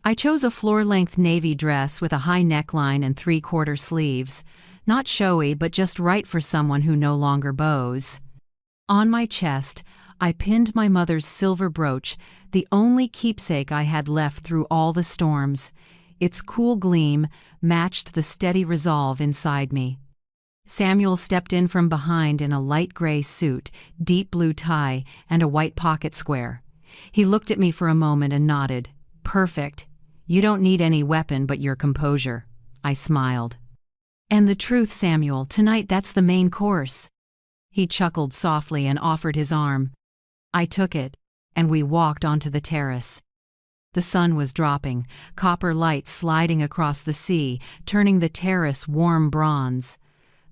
I chose a floor-length navy dress with a high neckline and 3/4 sleeves. Not showy, but just right for someone who no longer bows. On my chest, I pinned my mother's silver brooch, the only keepsake I had left through all the storms. Its cool gleam matched the steady resolve inside me. Samuel stepped in from behind in a light gray suit, deep blue tie, and a white pocket square. He looked at me for a moment and nodded. "Perfect. You don't need any weapon but your composure." I smiled. "And the truth, Samuel, tonight that's the main course." He chuckled softly and offered his arm. I took it, and we walked onto the terrace. The sun was dropping, copper light sliding across the sea, turning the terrace warm bronze.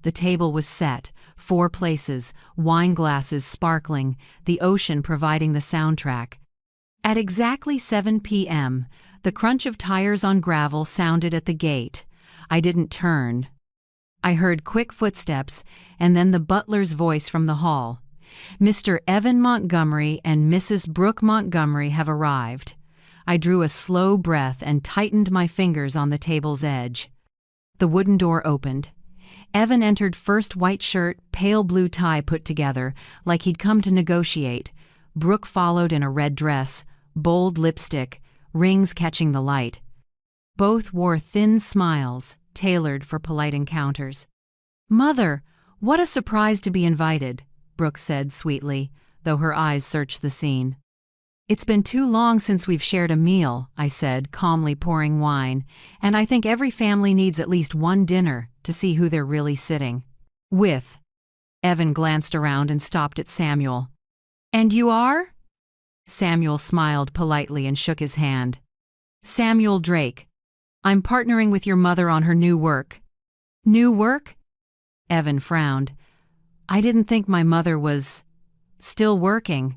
The table was set, 4 places, wine glasses sparkling, the ocean providing the soundtrack. At exactly 7 p.m., the crunch of tires on gravel sounded at the gate. I didn't turn. I heard quick footsteps, and then the butler's voice from the hall. "Mr. Evan Montgomery and Mrs. Brooke Montgomery have arrived." I drew a slow breath and tightened my fingers on the table's edge. The wooden door opened. Evan entered first, white shirt, pale blue tie put together, like he'd come to negotiate. Brooke followed in a red dress, bold lipstick, rings catching the light. Both wore thin smiles, tailored for polite encounters. "Mother, what a surprise to be invited," Brooke said sweetly, though her eyes searched the scene. "It's been too long since we've shared a meal," I said, calmly pouring wine, "and I think every family needs at least one dinner to see who they're really sitting with." Evan glanced around and stopped at Samuel. "And you are?" Samuel smiled politely and shook his hand. "Samuel Drake. I'm partnering with your mother on her new work." "New work?" Evan frowned. "I didn't think my mother was still working."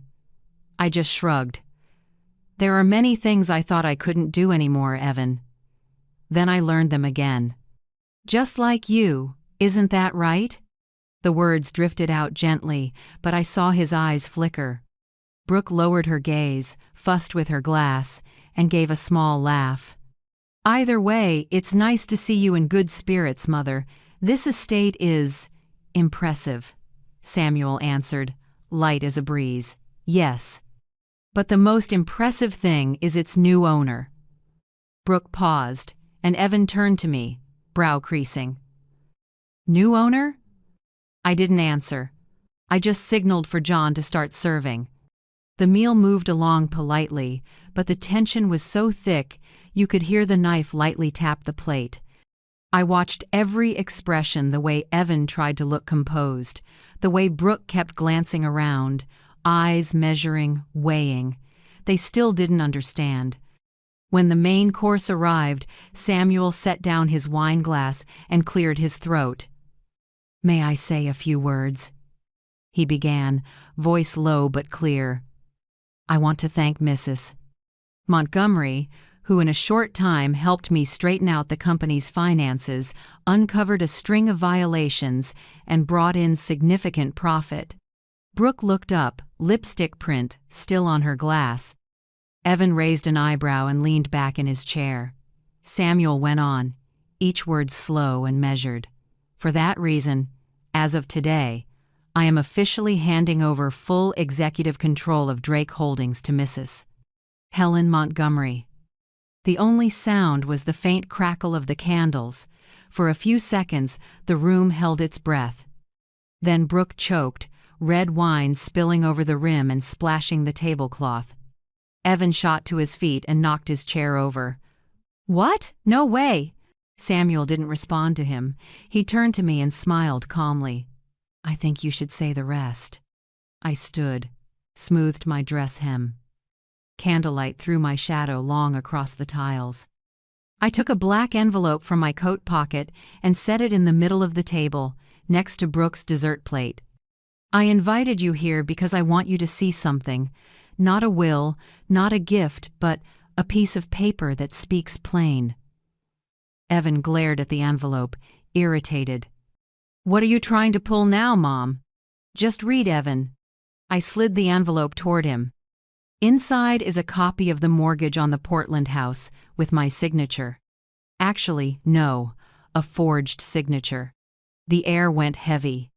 I just shrugged. "There are many things I thought I couldn't do anymore, Evan. Then I learned them again. Just like you, isn't that right?" The words drifted out gently, but I saw his eyes flicker. Brooke lowered her gaze, fussed with her glass, and gave a small laugh. "Either way, it's nice to see you in good spirits, Mother. This estate is impressive," Samuel answered, light as a breeze. "Yes. But the most impressive thing is its new owner." Brooke paused, and Evan turned to me, brow creasing. "New owner?" I didn't answer. I just signaled for John to start serving. The meal moved along politely, but the tension was so thick you could hear the knife lightly tap the plate. I watched every expression, the way Evan tried to look composed, the way Brooke kept glancing around, eyes measuring, weighing. They still didn't understand. When the main course arrived, Samuel set down his wine glass and cleared his throat. "May I say a few words?" he began, voice low but clear. "I want to thank Mrs. Montgomery, who in a short time helped me straighten out the company's finances, uncovered a string of violations, and brought in significant profit." Brooke looked up, lipstick print still on her glass. Evan raised an eyebrow and leaned back in his chair. Samuel went on, each word slow and measured. "For that reason, as of today, I am officially handing over full executive control of Drake Holdings to Mrs. Helen Montgomery." The only sound was the faint crackle of the candles. For a few seconds, the room held its breath. Then Brooke choked, red wine spilling over the rim and splashing the tablecloth. Evan shot to his feet and knocked his chair over. "What? No way!" Samuel didn't respond to him. He turned to me and smiled calmly. "I think you should say the rest." I stood, smoothed my dress hem. Candlelight threw my shadow long across the tiles. I took a black envelope from my coat pocket and set it in the middle of the table, next to Brooke's dessert plate. "I invited you here because I want you to see something. Not a will, not a gift, but a piece of paper that speaks plain." Evan glared at the envelope, irritated. "What are you trying to pull now, Mom?" "Just read, Evan." I slid the envelope toward him. Inside is a copy of the mortgage on the Portland house, with my signature. Actually, no, a forged signature. The air went heavy.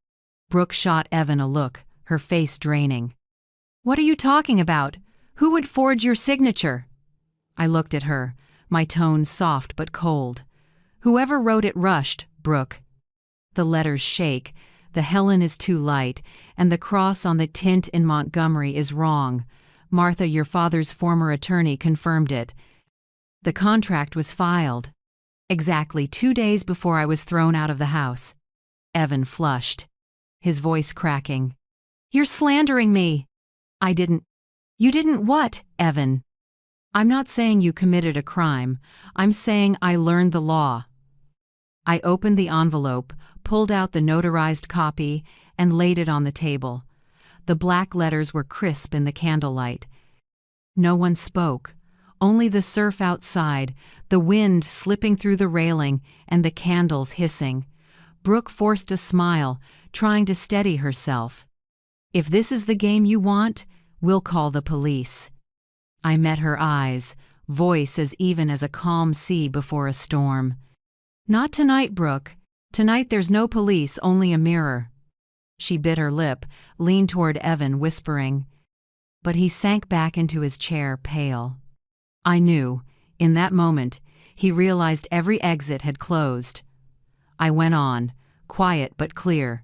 Brooke shot Evan a look, her face draining. "What are you talking about? Who would forge your signature?" I looked at her, my tone soft but cold. "Whoever wrote it rushed, Brooke. The letters shake, the Helen is too light, and the cross on the tint in Montgomery is wrong. Martha, your father's former attorney, confirmed it. The contract was filed exactly 2 days before I was thrown out of the house." Evan flushed, his voice cracking. "You're slandering me." "I didn't." "You didn't what, Evan?" "I'm not saying you committed a crime. I'm saying I learned the law." I opened the envelope, pulled out the notarized copy, and laid it on the table. The black letters were crisp in the candlelight. No one spoke, only the surf outside, the wind slipping through the railing, and the candles hissing. Brooke forced a smile, trying to steady herself. "If this is the game you want, we'll call the police." I met her eyes, voice as even as a calm sea before a storm. "Not tonight, Brooke. Tonight there's no police, only a mirror." She bit her lip, leaned toward Evan, whispering. But he sank back into his chair, pale. I knew, in that moment, he realized every exit had closed. I went on, quiet but clear.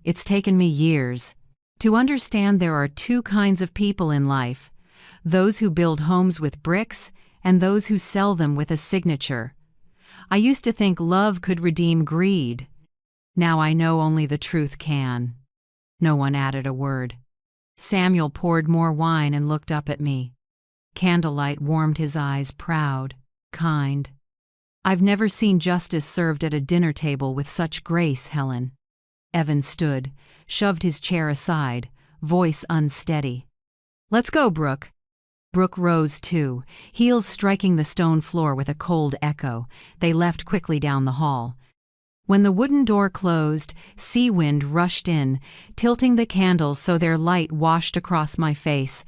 "It's taken me years to understand there are two kinds of people in life, those who build homes with bricks and those who sell them with a signature. I used to think love could redeem greed. Now I know only the truth can." No one added a word. Samuel poured more wine and looked up at me. Candlelight warmed his eyes, proud, kind. "I've never seen justice served at a dinner table with such grace, Helen." Evan stood, shoved his chair aside, voice unsteady. "Let's go, Brooke." Brooke rose too, heels striking the stone floor with a cold echo. They left quickly down the hall. When the wooden door closed, sea wind rushed in, tilting the candles so their light washed across my face.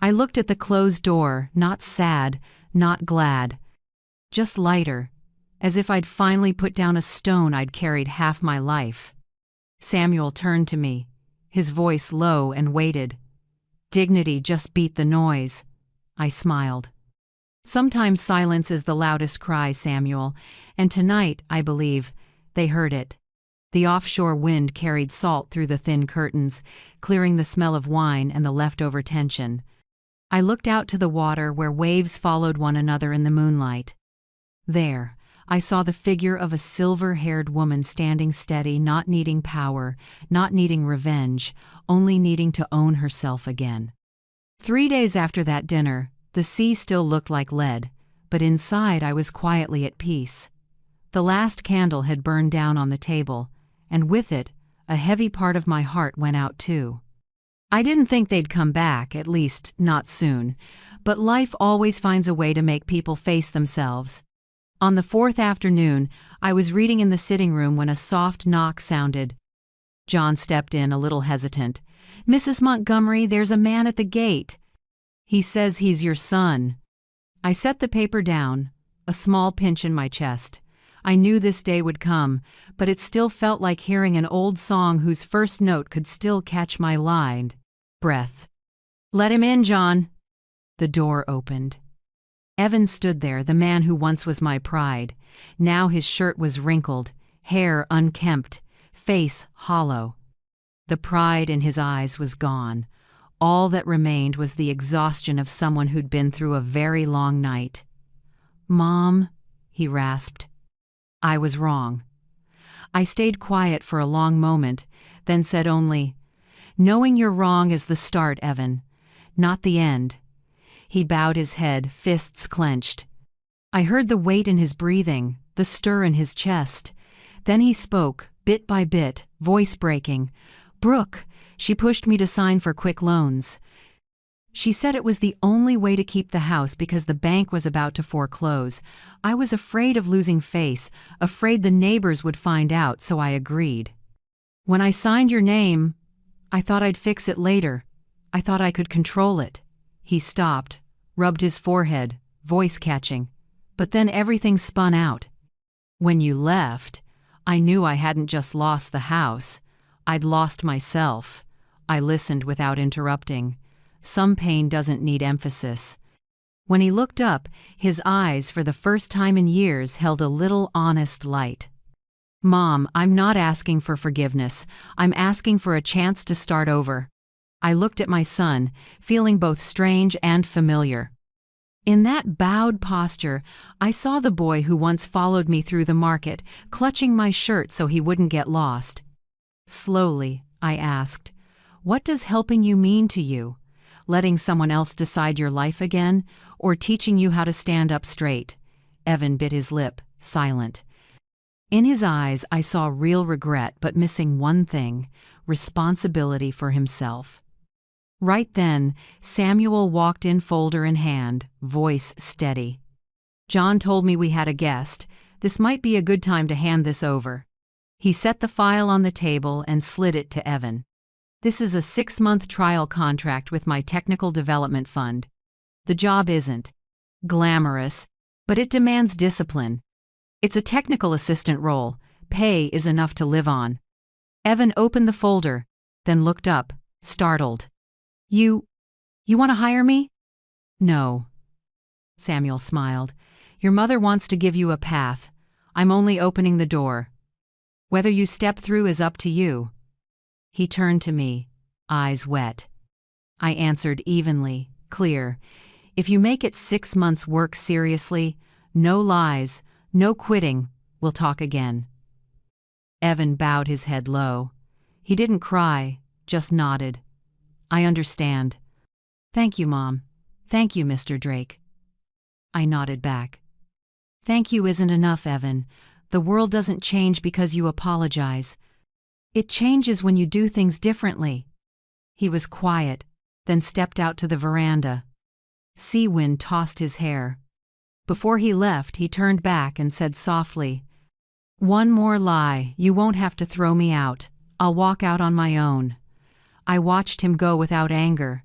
I looked at the closed door, not sad, not glad. Just lighter, as if I'd finally put down a stone I'd carried half my life. Samuel turned to me, his voice low and weighted. Dignity just beat the noise. I smiled. "Sometimes silence is the loudest cry, Samuel, and tonight, I believe, they heard it." The offshore wind carried salt through the thin curtains, clearing the smell of wine and the leftover tension. I looked out to the water where waves followed one another in the moonlight. There, I saw the figure of a silver-haired woman standing steady, not needing power, not needing revenge, only needing to own herself again. 3 days after that dinner, the sea still looked like lead, but inside I was quietly at peace. The last candle had burned down on the table, and with it, a heavy part of my heart went out too. I didn't think they'd come back, at least not soon, but life always finds a way to make people face themselves. On the fourth afternoon, I was reading in the sitting room when a soft knock sounded. John stepped in, a little hesitant. "Mrs. Montgomery, there's a man at the gate. He says he's your son." I set the paper down, a small pinch in my chest. I knew this day would come, but it still felt like hearing an old song whose first note could still catch my lined breath. "Let him in, John." The door opened. Evan stood there, the man who once was my pride. Now his shirt was wrinkled, hair unkempt, face hollow. The pride in his eyes was gone. All that remained was the exhaustion of someone who'd been through a very long night. "Mom," he rasped. I was wrong. I stayed quiet for a long moment, then said only, "Knowing you're wrong is the start, Evan, not the end." He bowed his head, fists clenched. I heard the weight in his breathing, the stir in his chest. Then he spoke, bit by bit, voice breaking. "Brooke," she pushed me to sign for quick loans. She said it was the only way to keep the house because the bank was about to foreclose. I was afraid of losing face, afraid the neighbors would find out, so I agreed. "When I signed your name, I thought I'd fix it later. I thought I could control it." He stopped, rubbed his forehead, voice catching. But then everything spun out. "When you left, I knew I hadn't just lost the house. I'd lost myself." I listened without interrupting. Some pain doesn't need emphasis. When he looked up, his eyes, for the first time in years, held a little honest light. "Mom, I'm not asking for forgiveness. I'm asking for a chance to start over." I looked at my son, feeling both strange and familiar. In that bowed posture, I saw the boy who once followed me through the market, clutching my shirt so he wouldn't get lost. Slowly, I asked, "What does helping you mean to you? Letting someone else decide your life again, or teaching you how to stand up straight?" Evan bit his lip, silent. In his eyes, I saw real regret, but missing one thing: responsibility for himself. Right then, Samuel walked in, folder in hand, voice steady. "John told me we had a guest. This might be a good time to hand this over." He set the file on the table and slid it to Evan. "This is a 6-month trial contract with my technical development fund. The job isn't glamorous, but it demands discipline. It's a technical assistant role. Pay is enough to live on." Evan opened the folder, then looked up, startled. You want to hire me?" "No." Samuel smiled. "Your mother wants to give you a path. I'm only opening the door. Whether you step through is up to you." He turned to me, eyes wet. I answered evenly, clear. "If you make it 6 months' work seriously, no lies, no quitting, we'll talk again." Evan bowed his head low. He didn't cry, just nodded. "I understand." "Thank you, Mom. Thank you, Mr. Drake." I nodded back. "Thank you isn't enough, Evan. The world doesn't change because you apologize. It changes when you do things differently." He was quiet, then stepped out to the veranda. Sea wind tossed his hair. Before he left, he turned back and said softly, "One more lie. You won't have to throw me out. I'll walk out on my own." I watched him go without anger.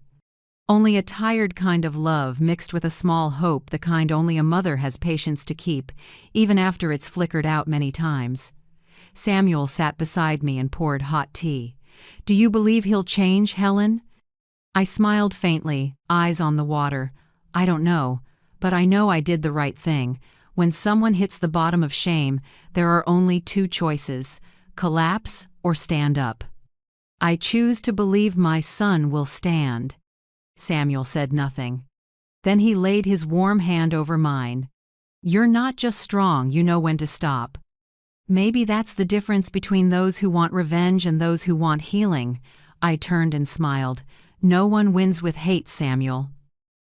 Only a tired kind of love mixed with a small hope, the kind only a mother has patience to keep, even after it's flickered out many times. Samuel sat beside me and poured hot tea. "Do you believe he'll change, Helen?" I smiled faintly, eyes on the water. "I don't know, but I know I did the right thing. When someone hits the bottom of shame, there are only 2 choices: collapse or stand up. I choose to believe my son will stand." Samuel said nothing. Then he laid his warm hand over mine. "You're not just strong, you know when to stop. Maybe that's the difference between those who want revenge and those who want healing." I turned and smiled. "No one wins with hate, Samuel.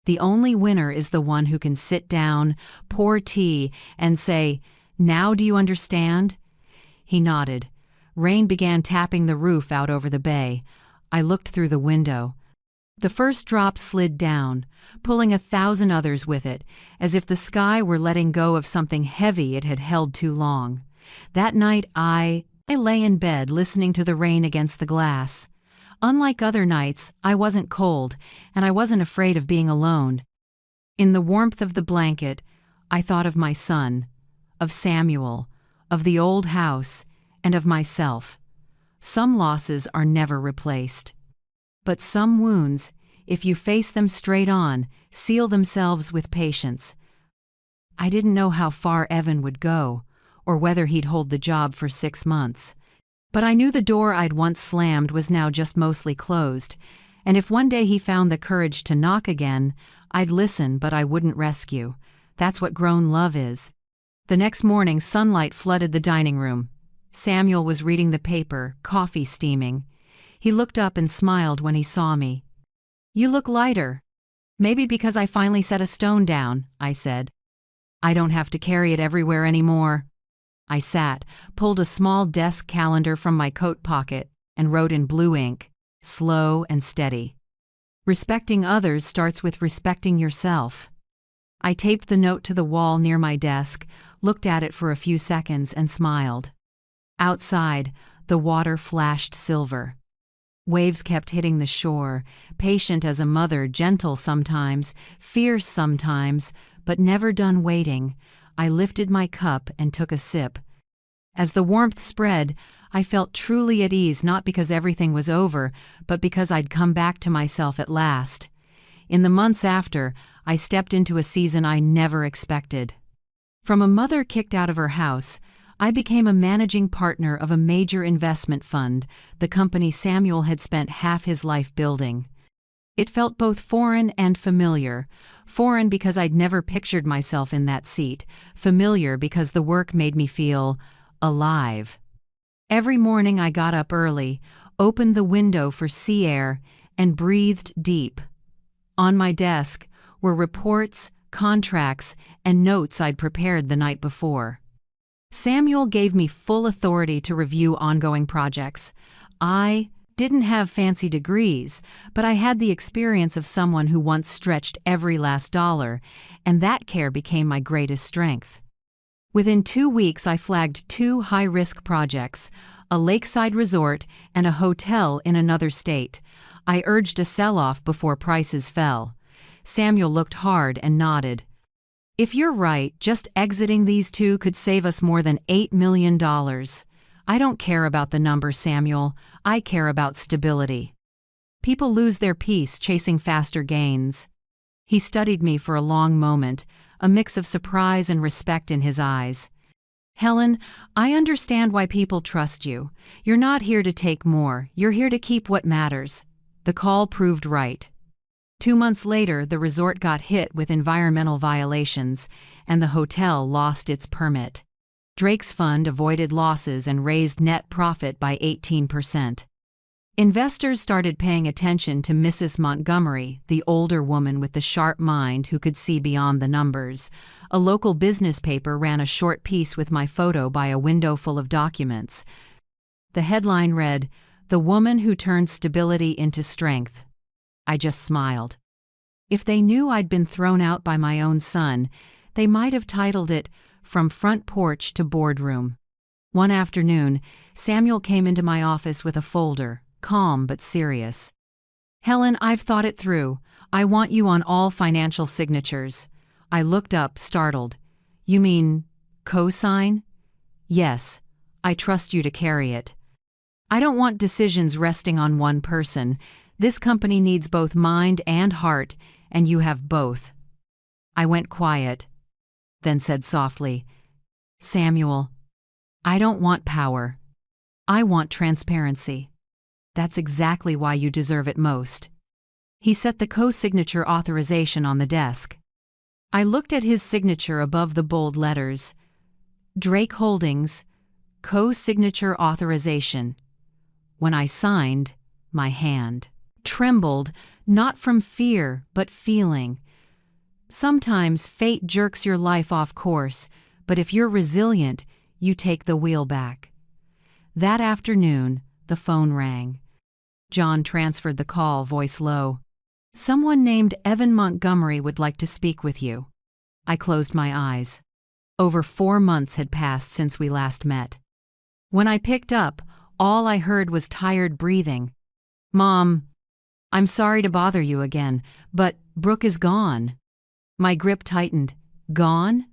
The only winner is the one who can sit down, pour tea, and say, "Now do you understand?" He nodded. Rain began tapping the roof out over the bay. I looked through the window. The first drop slid down, pulling 1,000 others with it, as if the sky were letting go of something heavy it had held too long. That night I lay in bed listening to the rain against the glass. Unlike other nights, I wasn't cold, and I wasn't afraid of being alone. In the warmth of the blanket, I thought of my son, of Samuel, of the old house, and of myself. Some losses are never replaced. But some wounds, if you face them straight on, seal themselves with patience. I didn't know how far Evan would go, or whether he'd hold the job for 6 months. But I knew the door I'd once slammed was now just mostly closed, and if one day he found the courage to knock again, I'd listen but I wouldn't rescue. That's what grown love is. The next morning, sunlight flooded the dining room. Samuel was reading the paper, coffee steaming. He looked up and smiled when he saw me. "You look lighter." "Maybe because I finally set a stone down," I said. "I don't have to carry it everywhere anymore." I sat, pulled a small desk calendar from my coat pocket, and wrote in blue ink, slow and steady. "Respecting others starts with respecting yourself." I taped the note to the wall near my desk, looked at it for a few seconds, and smiled. Outside, the water flashed silver. Waves kept hitting the shore, patient as a mother, gentle sometimes, fierce sometimes, but never done waiting. I lifted my cup and took a sip. As the warmth spread, I felt truly at ease, not because everything was over, but because I'd come back to myself at last. In the months after, I stepped into a season I never expected. From a mother kicked out of her house, I became a managing partner of a major investment fund, the company Samuel had spent half his life building. It felt both foreign and familiar. Foreign because I'd never pictured myself in that seat. Familiar because the work made me feel alive. Every morning I got up early, opened the window for sea air, and breathed deep. On my desk were reports, contracts, and notes I'd prepared the night before. Samuel gave me full authority to review ongoing projects. I didn't have fancy degrees, but I had the experience of someone who once stretched every last dollar, and that care became my greatest strength. Within 2 weeks, I flagged 2 high-risk projects, a lakeside resort and a hotel in another state. I urged a sell-off before prices fell. Samuel looked hard and nodded. "If you're right, just exiting these 2 could save us more than $8 million. I don't care about the number, Samuel. I care about stability. People lose their peace chasing faster gains." He studied me for a long moment, a mix of surprise and respect in his eyes. "Helen, I understand why people trust you. You're not here to take more. You're here to keep what matters." The call proved right. 2 months later, the resort got hit with environmental violations, and the hotel lost its permit. Drake's fund avoided losses and raised net profit by 18%. Investors started paying attention to Mrs. Montgomery, the older woman with the sharp mind who could see beyond the numbers. A local business paper ran a short piece with my photo by a window full of documents. The headline read, "The Woman Who Turned Stability into Strength." I just smiled. If they knew I'd been thrown out by my own son, they might have titled it, "From Front Porch to Boardroom." One afternoon, Samuel came into my office with a folder, calm but serious. "Helen, I've thought it through. I want you on all financial signatures." I looked up, startled. "You mean co-sign?" "Yes. I trust you to carry it. I don't want decisions resting on one person. This company needs both mind and heart, and you have both." I went quiet, then said softly, "Samuel, I don't want power. I want transparency. That's exactly why you deserve it most." He set the co-signature authorization on the desk. I looked at his signature above the bold letters. Drake Holdings, co-signature authorization. When I signed, my hand trembled, not from fear, but feeling. Sometimes fate jerks your life off course, but if you're resilient, you take the wheel back. That afternoon, the phone rang. John transferred the call, voice low. "Someone named Evan Montgomery would like to speak with you." I closed my eyes. Over 4 months had passed since we last met. When I picked up, all I heard was tired breathing. "Mom, I'm sorry to bother you again, but Brooke is gone." My grip tightened. "Gone?"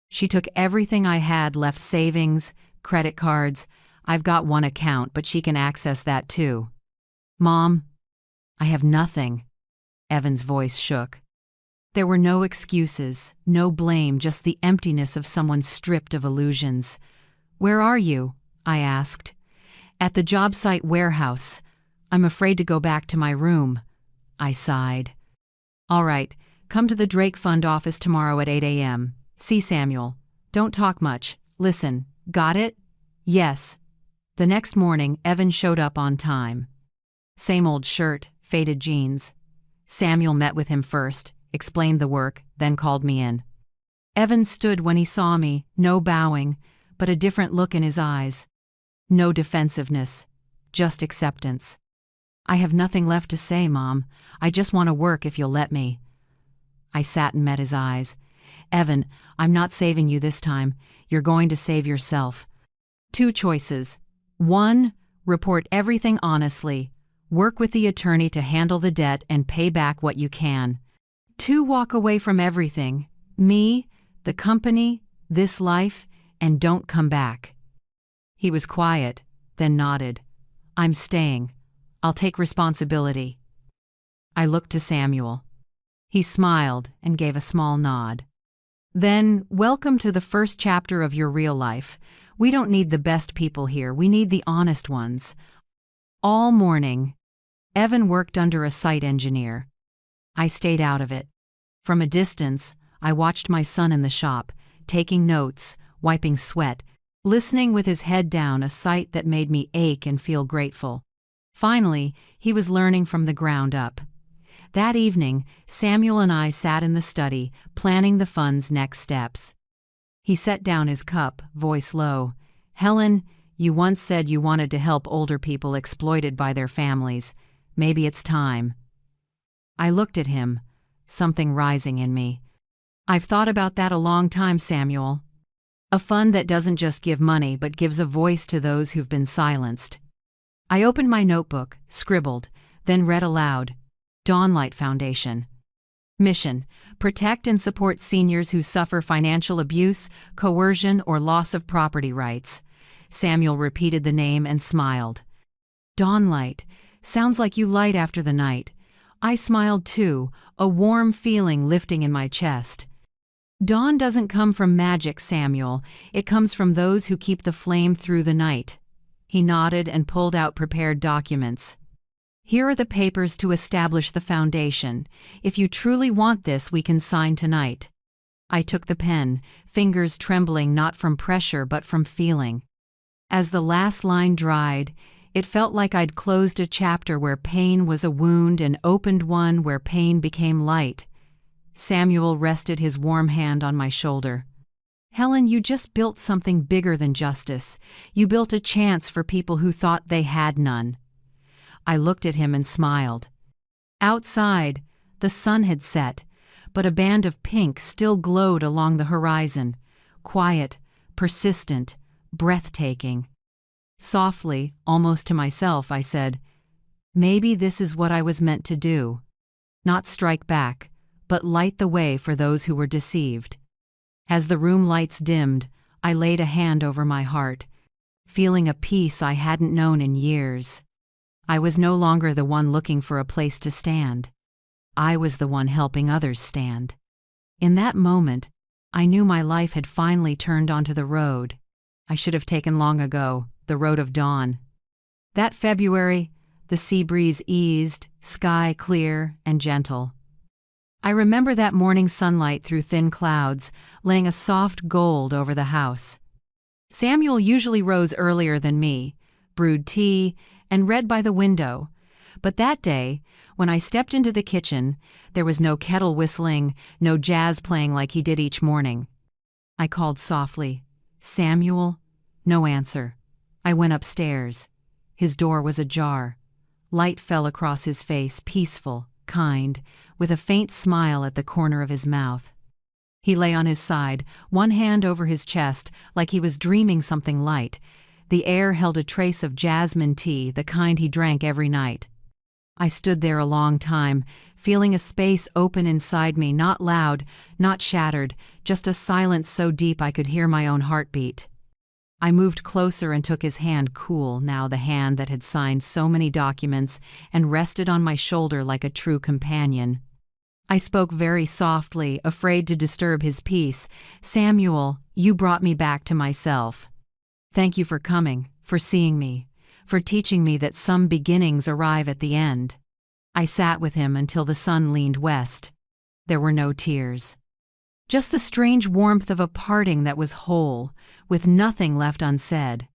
She took everything I had left: savings, credit cards. I've got one account, but she can access that too. "Mom, I have nothing." Evan's voice shook. There were no excuses, no blame, just the emptiness of someone stripped of illusions. "Where are you?" I asked. "At the job site warehouse. I'm afraid to go back to my room." I sighed. "All right, come to the Drake Fund office tomorrow at 8 a.m. See Samuel. Don't talk much. Listen. Got it?" "Yes." The next morning, Evan showed up on time. Same old shirt, faded jeans. Samuel met with him first, explained the work, then called me in. Evan stood when he saw me, no bowing, but a different look in his eyes. No defensiveness, just acceptance. "I have nothing left to say, Mom. I just want to work if you'll let me." I sat and met his eyes. "Evan, I'm not saving you this time. You're going to save yourself. 2 choices. 1, report everything honestly. Work with the attorney to handle the debt and pay back what you can. 2, walk away from everything. Me, the company, this life, and don't come back." He was quiet, then nodded. "I'm staying. I'll take responsibility." I looked to Samuel. He smiled and gave a small nod. "Then, welcome to the first chapter of your real life. We don't need the best people here, we need the honest ones." All morning, Evan worked under a site engineer. I stayed out of it. From a distance, I watched my son in the shop, taking notes, wiping sweat, listening with his head down, a sight that made me ache and feel grateful. Finally, he was learning from the ground up. That evening, Samuel and I sat in the study, planning the fund's next steps. He set down his cup, voice low. "Helen, you once said you wanted to help older people exploited by their families. Maybe it's time." I looked at him, something rising in me. "I've thought about that a long time, Samuel. A fund that doesn't just give money but gives a voice to those who've been silenced." I opened my notebook, scribbled, then read aloud. Dawnlight Foundation. Mission: protect and support seniors who suffer financial abuse, coercion, or loss of property rights. Samuel repeated the name and smiled. "Dawnlight. Sounds like you light after the night." I smiled too, a warm feeling lifting in my chest. "Dawn doesn't come from magic, Samuel. It comes from those who keep the flame through the night." He nodded and pulled out prepared documents. "Here are the papers to establish the foundation. If you truly want this, we can sign tonight." I took the pen, fingers trembling not from pressure but from feeling. As the last line dried, it felt like I'd closed a chapter where pain was a wound and opened one where pain became light. Samuel rested his warm hand on my shoulder. "Helen, you just built something bigger than justice. You built a chance for people who thought they had none." I looked at him and smiled. Outside, the sun had set, but a band of pink still glowed along the horizon, quiet, persistent, breathtaking. Softly, almost to myself, I said, "Maybe this is what I was meant to do. Not strike back, but light the way for those who were deceived." As the room lights dimmed, I laid a hand over my heart, feeling a peace I hadn't known in years. I was no longer the one looking for a place to stand. I was the one helping others stand. In that moment, I knew my life had finally turned onto the road I should have taken long ago, the road of dawn. That February, the sea breeze eased, sky clear and gentle. I remember that morning sunlight through thin clouds, laying a soft gold over the house. Samuel usually rose earlier than me, brewed tea, and read by the window, But that day, when I stepped into the kitchen, there was no kettle whistling, no jazz playing like he did each morning. I called softly, "Samuel?" No answer. I went upstairs. His door was ajar. Light fell across his face, peaceful, kind, with a faint smile at the corner of his mouth. He lay on his side, one hand over his chest, like he was dreaming something light. The air held a trace of jasmine tea, the kind he drank every night. I stood there a long time, feeling a space open inside me, not loud, not shattered, just a silence so deep I could hear my own heartbeat. I moved closer and took his hand, cool now, the hand that had signed so many documents, and rested on my shoulder like a true companion. I spoke very softly, afraid to disturb his peace. "Samuel, you brought me back to myself. Thank you for coming, for seeing me, for teaching me that some beginnings arrive at the end." I sat with him until the sun leaned west. There were no tears. Just the strange warmth of a parting that was whole, with nothing left unsaid.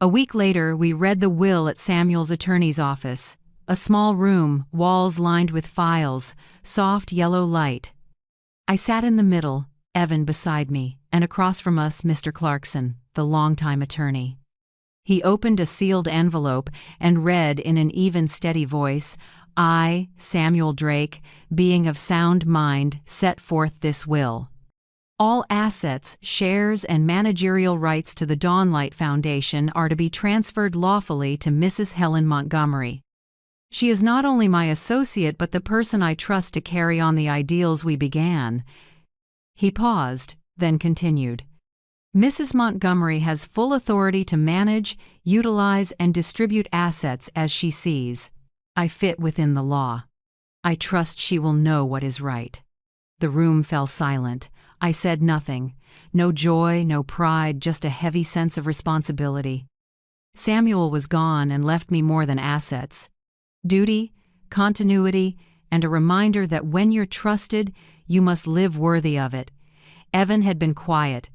A week later, we read the will at Samuel's attorney's office. A small room, walls lined with files, soft yellow light. I sat in the middle, Evan beside me, and across from us Mr. Clarkson, the longtime attorney. He opened a sealed envelope and read in an even, steady voice, "I, Samuel Drake, being of sound mind, set forth this will. All assets, shares, and managerial rights to the Dawnlight Foundation are to be transferred lawfully to Mrs. Helen Montgomery. She is not only my associate but the person I trust to carry on the ideals we began." He paused, then continued. "Mrs. Montgomery has full authority to manage, utilize, and distribute assets as she sees. I fit within the law. I trust she will know what is right." The room fell silent. I said nothing. No joy, no pride, just a heavy sense of responsibility. Samuel was gone and left me more than assets. Duty, continuity, and a reminder that when you're trusted, you must live worthy of it. Evan had been quiet.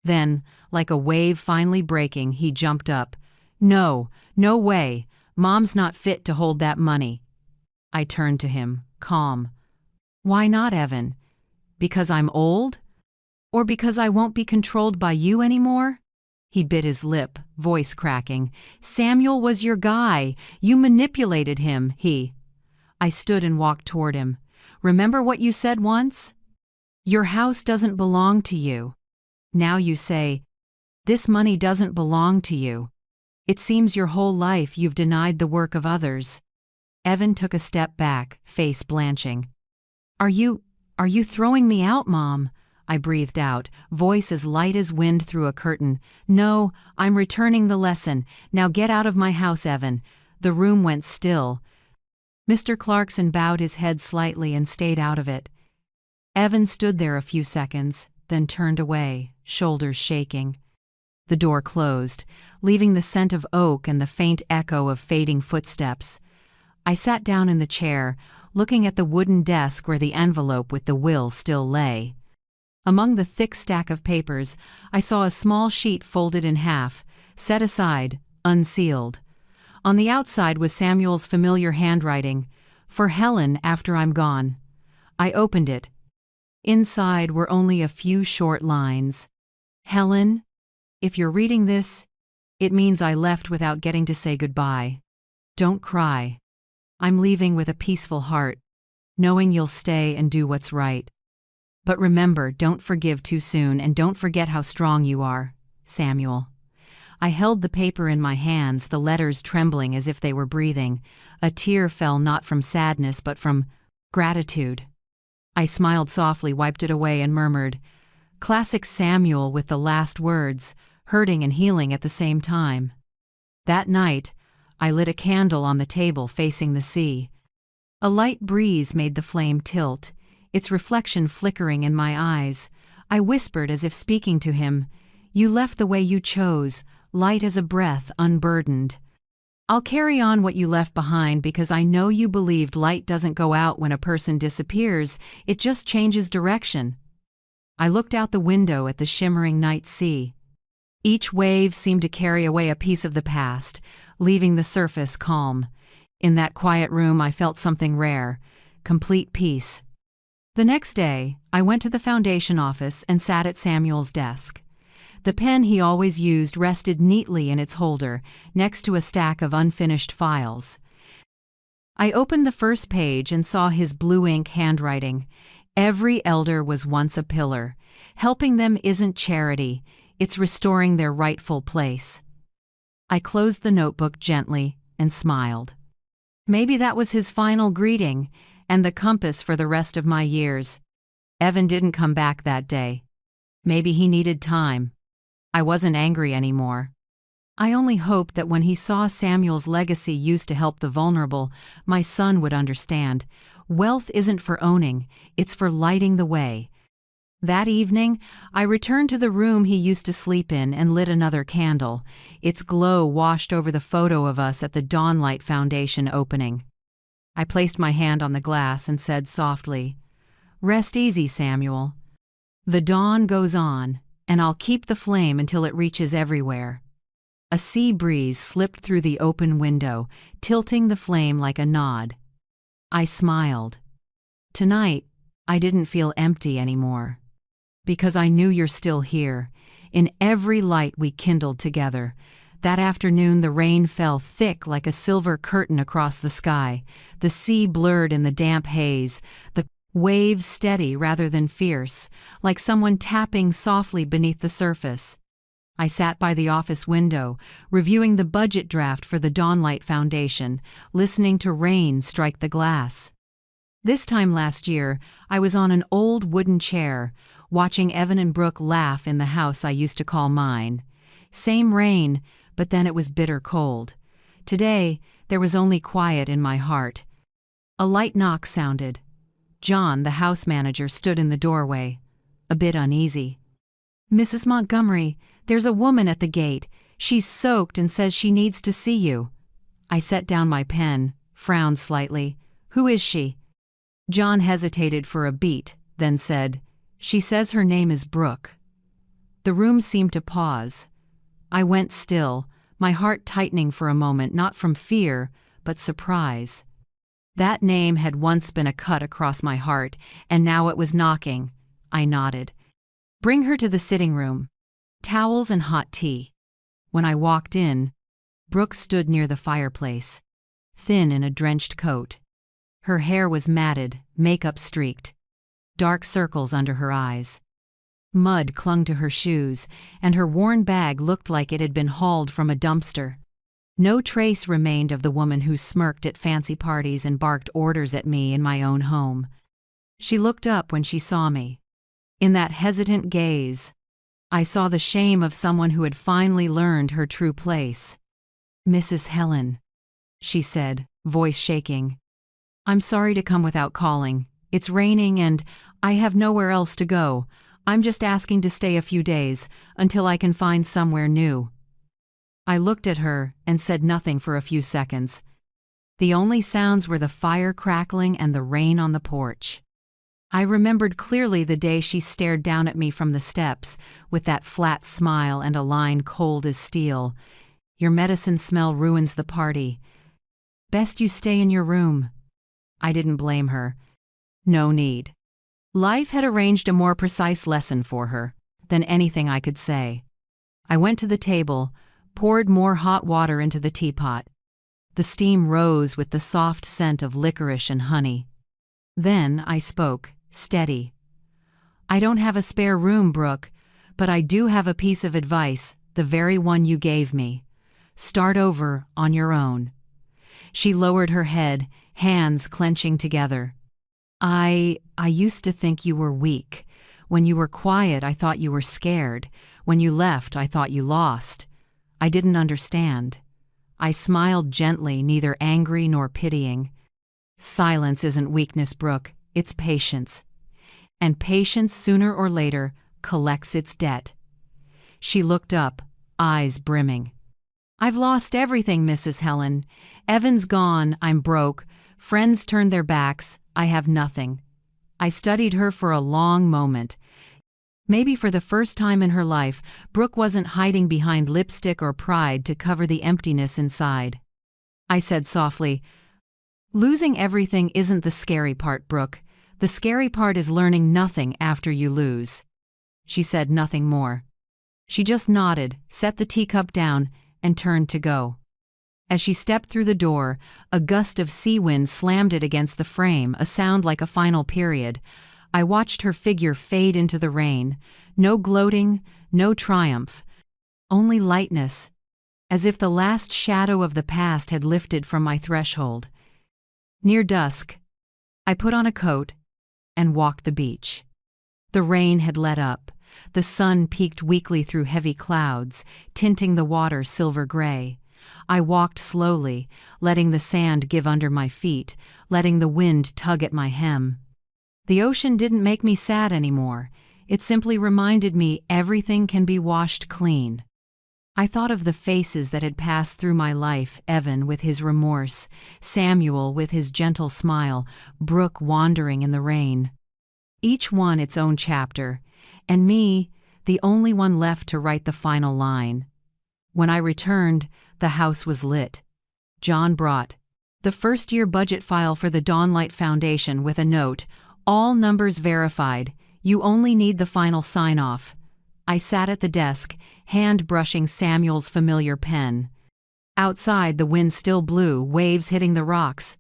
Then, like a wave finally breaking, he jumped up. "No, no way. Mom's not fit to hold that money." I turned to him, calm. "Why not, Evan? Because I'm old? Or because I won't be controlled by you anymore?" He bit his lip, voice cracking. "Samuel was your guy. You manipulated him, I stood and walked toward him. "Remember what you said once? Your house doesn't belong to you. Now you say, this money doesn't belong to you. It seems your whole life you've denied the work of others." Evan took a step back, face blanching. Are you throwing me out, Mom?" I breathed out, voice as light as wind through a curtain. "No, I'm returning the lesson. Now get out of my house, Evan." The room went still. Mr. Clarkson bowed his head slightly and stayed out of it. Evan stood there a few seconds, then turned away, shoulders shaking. The door closed, leaving the scent of oak and the faint echo of fading footsteps. I sat down in the chair, looking at the wooden desk where the envelope with the will still lay. Among the thick stack of papers, I saw a small sheet folded in half, set aside, unsealed. On the outside was Samuel's familiar handwriting, "For Helen after I'm gone." I opened it. Inside were only a few short lines. "Helen, if you're reading this, it means I left without getting to say goodbye. Don't cry. I'm leaving with a peaceful heart, knowing you'll stay and do what's right. But remember, don't forgive too soon and don't forget how strong you are, Samuel." I held the paper in my hands, the letters trembling as if they were breathing. A tear fell not from sadness but from gratitude. I smiled softly, wiped it away, and murmured, "Classic Samuel with the last words, hurting and healing at the same time." That night, I lit a candle on the table facing the sea. A light breeze made the flame tilt, its reflection flickering in my eyes. I whispered as if speaking to him, "You left the way you chose, light as a breath, unburdened. I'll carry on what you left behind because I know you believed light doesn't go out when a person disappears, it just changes direction." I looked out the window at the shimmering night sea. Each wave seemed to carry away a piece of the past, leaving the surface calm. In that quiet room, I felt something rare, complete peace. The next day, I went to the foundation office and sat at Samuel's desk. The pen he always used rested neatly in its holder, next to a stack of unfinished files. I opened the first page and saw his blue ink handwriting. Every elder was once a pillar. Helping them isn't charity, it's restoring their rightful place. I closed the notebook gently and smiled. Maybe that was his final greeting and the compass for the rest of my years. Evan didn't come back that day. Maybe he needed time. I wasn't angry anymore. I only hoped that when he saw Samuel's legacy used to help the vulnerable, my son would understand. Wealth isn't for owning, it's for lighting the way. That evening, I returned to the room he used to sleep in and lit another candle. Its glow washed over the photo of us at the Dawnlight Foundation opening. I placed my hand on the glass and said softly, "Rest easy, Samuel. The dawn goes on, and I'll keep the flame until it reaches everywhere." A sea breeze slipped through the open window, tilting the flame like a nod. I smiled. Tonight, I didn't feel empty anymore. Because I knew you're still here, in every light we kindled together. That afternoon the rain fell thick like a silver curtain across the sky, the sea blurred in the damp haze, the waves steady rather than fierce, like someone tapping softly beneath the surface. I sat by the office window, reviewing the budget draft for the Dawnlight Foundation, listening to rain strike the glass. This time last year, I was on an old wooden chair, watching Evan and Brooke laugh in the house I used to call mine. Same rain, but then it was bitter cold. Today, there was only quiet in my heart. A light knock sounded. John, the house manager, stood in the doorway, a bit uneasy. "Mrs. Montgomery, there's a woman at the gate. She's soaked and says she needs to see you." I set down my pen, frowned slightly. "Who is she?" John hesitated for a beat, then said, "She says her name is Brooke." The room seemed to pause. I went still, my heart tightening for a moment, not from fear, but surprise. That name had once been a cut across my heart, and now it was knocking. I nodded. "Bring her to the sitting room. Towels and hot tea." When I walked in, Brooke stood near the fireplace, thin in a drenched coat. Her hair was matted, makeup streaked, dark circles under her eyes. Mud clung to her shoes, and her worn bag looked like it had been hauled from a dumpster. No trace remained of the woman who smirked at fancy parties and barked orders at me in my own home. She looked up when she saw me. In that hesitant gaze, I saw the shame of someone who had finally learned her true place. "Mrs. Helen," she said, voice shaking. "I'm sorry to come without calling. It's raining and I have nowhere else to go. I'm just asking to stay a few days, until I can find somewhere new." I looked at her and said nothing for a few seconds. The only sounds were the fire crackling and the rain on the porch. I remembered clearly the day she stared down at me from the steps, with that flat smile and a line cold as steel. "Your medicine smell ruins the party. Best you stay in your room." I didn't blame her. No need. Life had arranged a more precise lesson for her than anything I could say. I went to the table, poured more hot water into the teapot. The steam rose with the soft scent of licorice and honey. Then I spoke, steady. "I don't have a spare room, Brooke, but I do have a piece of advice, the very one you gave me. Start over on your own." She lowered her head, hands clenching together. I used to think you were weak. When you were quiet, I thought you were scared. When you left, I thought you lost. I didn't understand." I smiled gently, neither angry nor pitying. "Silence isn't weakness, Brooke. It's patience. And patience, sooner or later, collects its debt." She looked up, eyes brimming. "I've lost everything, Mrs. Helen. Evan's gone, I'm broke. Friends turned their backs, I have nothing." I studied her for a long moment. Maybe for the first time in her life, Brooke wasn't hiding behind lipstick or pride to cover the emptiness inside. I said softly, Losing everything isn't the scary part, Brooke. The scary part is learning nothing after you lose. She said nothing more. She just nodded, set the teacup down, and turned to go. As she stepped through the door, a gust of sea wind slammed it against the frame, a sound like a final period. I watched her figure fade into the rain. No gloating, no triumph. Only lightness, as if the last shadow of the past had lifted from my threshold. Near dusk, I put on a coat and walked the beach. The rain had let up. The sun peeked weakly through heavy clouds, tinting the water silver gray. I walked slowly, letting the sand give under my feet, letting the wind tug at my hem. The ocean didn't make me sad anymore. It simply reminded me everything can be washed clean. I thought of the faces that had passed through my life, Evan with his remorse, Samuel with his gentle smile, Brooke wandering in the rain. Each one its own chapter, and me, the only one left to write the final line. When I returned, the house was lit. John brought the first-year budget file for the Dawnlight Foundation with a note, "All numbers verified. You only need the final sign-off." I sat at the desk, hand brushing Samuel's familiar pen. Outside, the wind still blew, waves hitting the rocks.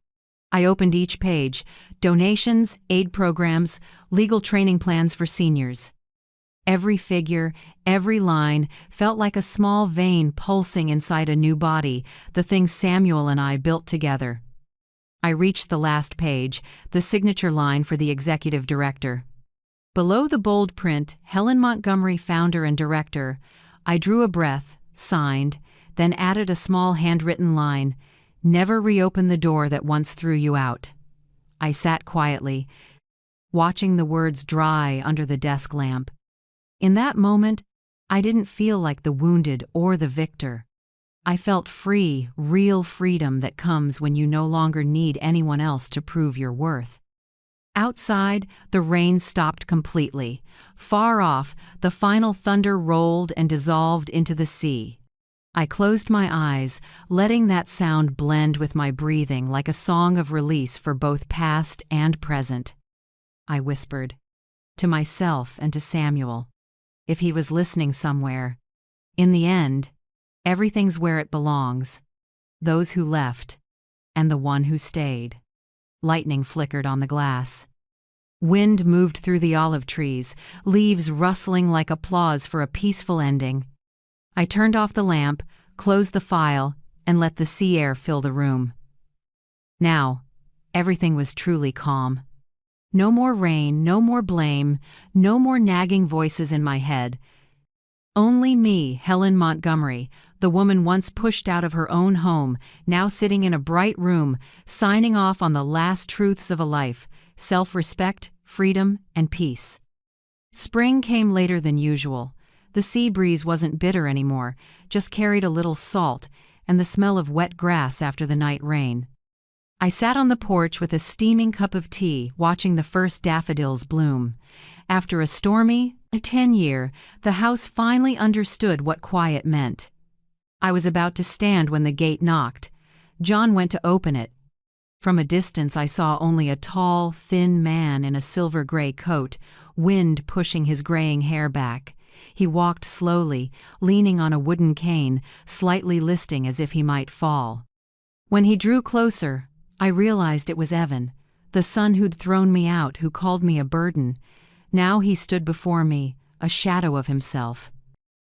I opened each page: donations, aid programs, legal training plans for seniors. Every figure, every line felt like a small vein pulsing inside a new body, the thing Samuel and I built together. I reached the last page, the signature line for the executive director. Below the bold print, Helen Montgomery, founder and director, I drew a breath, signed, then added a small handwritten line: "Never reopen the door that once threw you out." I sat quietly, watching the words dry under the desk lamp. In that moment, I didn't feel like the wounded or the victor. I felt free, real freedom that comes when you no longer need anyone else to prove your worth. Outside, the rain stopped completely. Far off, the final thunder rolled and dissolved into the sea. I closed my eyes, letting that sound blend with my breathing like a song of release for both past and present. I whispered, to myself and to Samuel, if he was listening somewhere, "In the end, everything's where it belongs. Those who left, and the one who stayed." Lightning flickered on the glass. Wind moved through the olive trees, leaves rustling like applause for a peaceful ending. I turned off the lamp, closed the file, and let the sea air fill the room. Now, everything was truly calm. No more rain, no more blame, no more nagging voices in my head. Only me, Helen Montgomery, the woman once pushed out of her own home, now sitting in a bright room, signing off on the last truths of a life: self-respect, freedom, and peace. Spring came later than usual. The sea breeze wasn't bitter anymore, just carried a little salt and the smell of wet grass after the night rain. I sat on the porch with a steaming cup of tea, watching the first daffodils bloom. After a stormy 10-year, the house finally understood what quiet meant. I was about to stand when the gate knocked. John went to open it. From a distance, I saw only a tall, thin man in a silver-gray coat, wind pushing his graying hair back. He walked slowly, leaning on a wooden cane, slightly listing as if he might fall. When he drew closer, I realized it was Evan, the son who'd thrown me out, who called me a burden. Now he stood before me, a shadow of himself.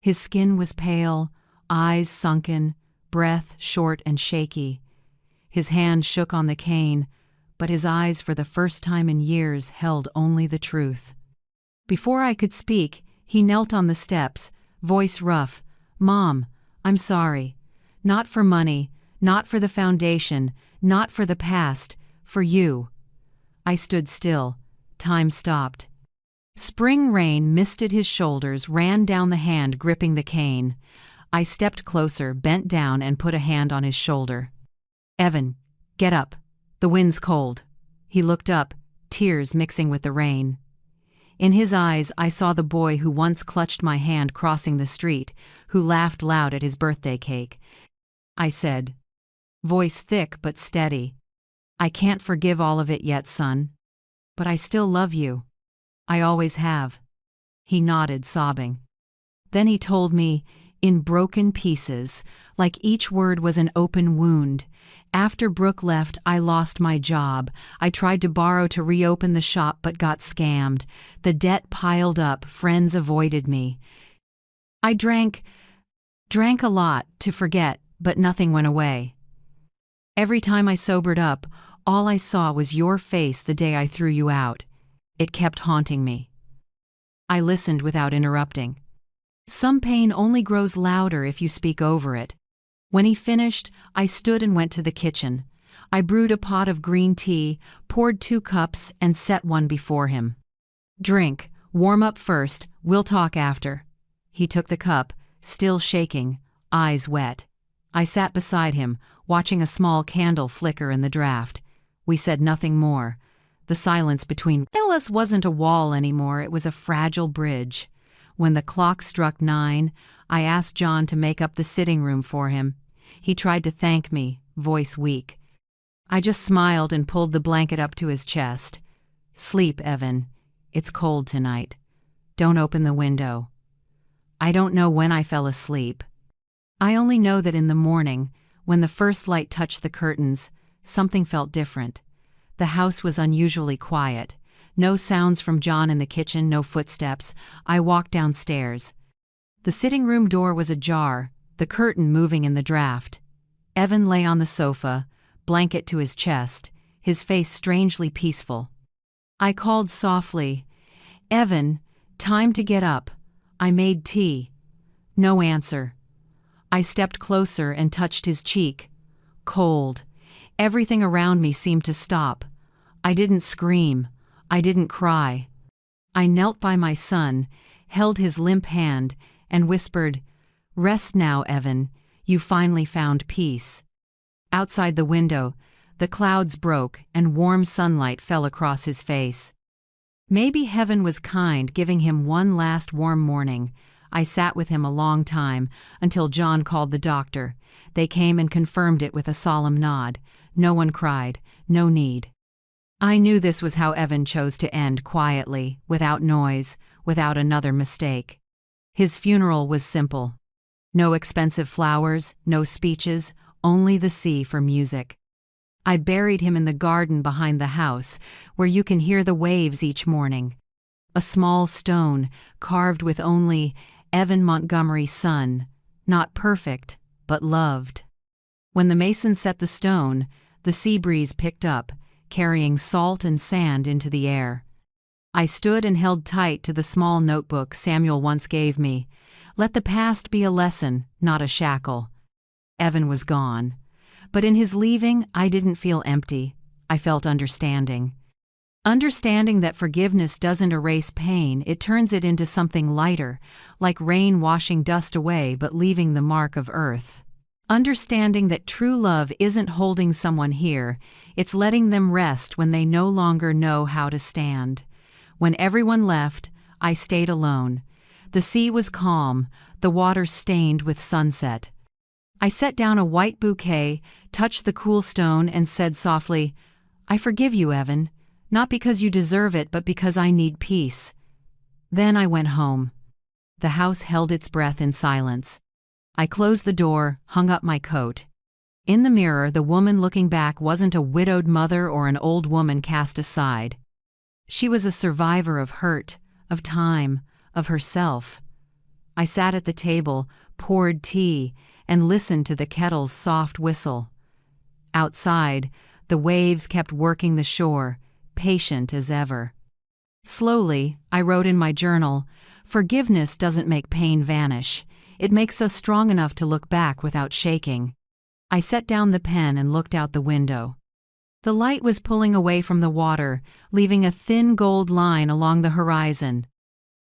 His skin was pale, eyes sunken, breath short and shaky. His hand shook on the cane, but his eyes, for the first time in years, held only the truth. Before I could speak, he knelt on the steps, voice rough. "Mom, I'm sorry. Not for money, not for the foundation, not for the past, for you." I stood still. Time stopped. Spring rain misted his shoulders, ran down the hand gripping the cane. I stepped closer, bent down, and put a hand on his shoulder. "Evan, get up. The wind's cold." He looked up, tears mixing with the rain. In his eyes, I saw the boy who once clutched my hand crossing the street, who laughed loud at his birthday cake. I said, voice thick but steady, I can't forgive all of it yet, son. But I still love you. I always have." He nodded, sobbing. Then he told me, in broken pieces, like each word was an open wound. "After Brooke left, I lost my job. I tried to borrow to reopen the shop but got scammed. The debt piled up, friends avoided me. I drank a lot to forget, but nothing went away. Every time I sobered up, all I saw was your face the day I threw you out. It kept haunting me." I listened without interrupting. Some pain only grows louder if you speak over it. When he finished, I stood and went to the kitchen. I brewed a pot of green tea, poured 2 cups, and set one before him. "Drink, warm up first, we'll talk after." He took the cup, still shaking, eyes wet. I sat beside him, watching a small candle flicker in the draft. We said nothing more. The silence between us wasn't a wall anymore, it was a fragile bridge. When the clock struck 9, I asked John to make up the sitting room for him. He tried to thank me, voice weak. I just smiled and pulled the blanket up to his chest. "Sleep, Evan. It's cold tonight. Don't open the window." I don't know when I fell asleep. I only know that in the morning, when the first light touched the curtains, something felt different. The house was unusually quiet. No sounds from John in the kitchen, no footsteps. I walked downstairs. The sitting room door was ajar, the curtain moving in the draft. Evan lay on the sofa, blanket to his chest, his face strangely peaceful. I called softly, "Evan, time to get up. I made tea." No answer. I stepped closer and touched his cheek. Cold. Everything around me seemed to stop. I didn't scream. I didn't cry. I knelt by my son, held his limp hand, and whispered, "Rest now, Evan. You finally found peace." Outside the window, the clouds broke and warm sunlight fell across his face. Maybe heaven was kind, giving him one last warm morning. I sat with him a long time, until John called the doctor. They came and confirmed it with a solemn nod. No one cried, no need. I knew this was how Evan chose to end, quietly, without noise, without another mistake. His funeral was simple. No expensive flowers, no speeches, only the sea for music. I buried him in the garden behind the house, where you can hear the waves each morning. A small stone, carved with only Evan Montgomery's son, not perfect, but loved. When the mason set the stone, the sea breeze picked up, carrying salt and sand into the air. I stood and held tight to the small notebook Samuel once gave me. Let the past be a lesson, not a shackle. Evan was gone. But in his leaving, I didn't feel empty. I felt understanding. Understanding that forgiveness doesn't erase pain, it turns it into something lighter, like rain washing dust away but leaving the mark of earth. Understanding that true love isn't holding someone here, it's letting them rest when they no longer know how to stand. When everyone left, I stayed alone. The sea was calm, the water stained with sunset. I set down a white bouquet, touched the cool stone, and said softly, "I forgive you, Evan, not because you deserve it, but because I need peace." Then I went home. The house held its breath in silence. I closed the door, hung up my coat. In the mirror, the woman looking back wasn't a widowed mother or an old woman cast aside. She was a survivor of hurt, of time, of herself. I sat at the table, poured tea, and listened to the kettle's soft whistle. Outside, the waves kept working the shore, patient as ever. Slowly, I wrote in my journal, "Forgiveness doesn't make pain vanish. It makes us strong enough to look back without shaking." I set down the pen and looked out the window. The light was pulling away from the water, leaving a thin gold line along the horizon.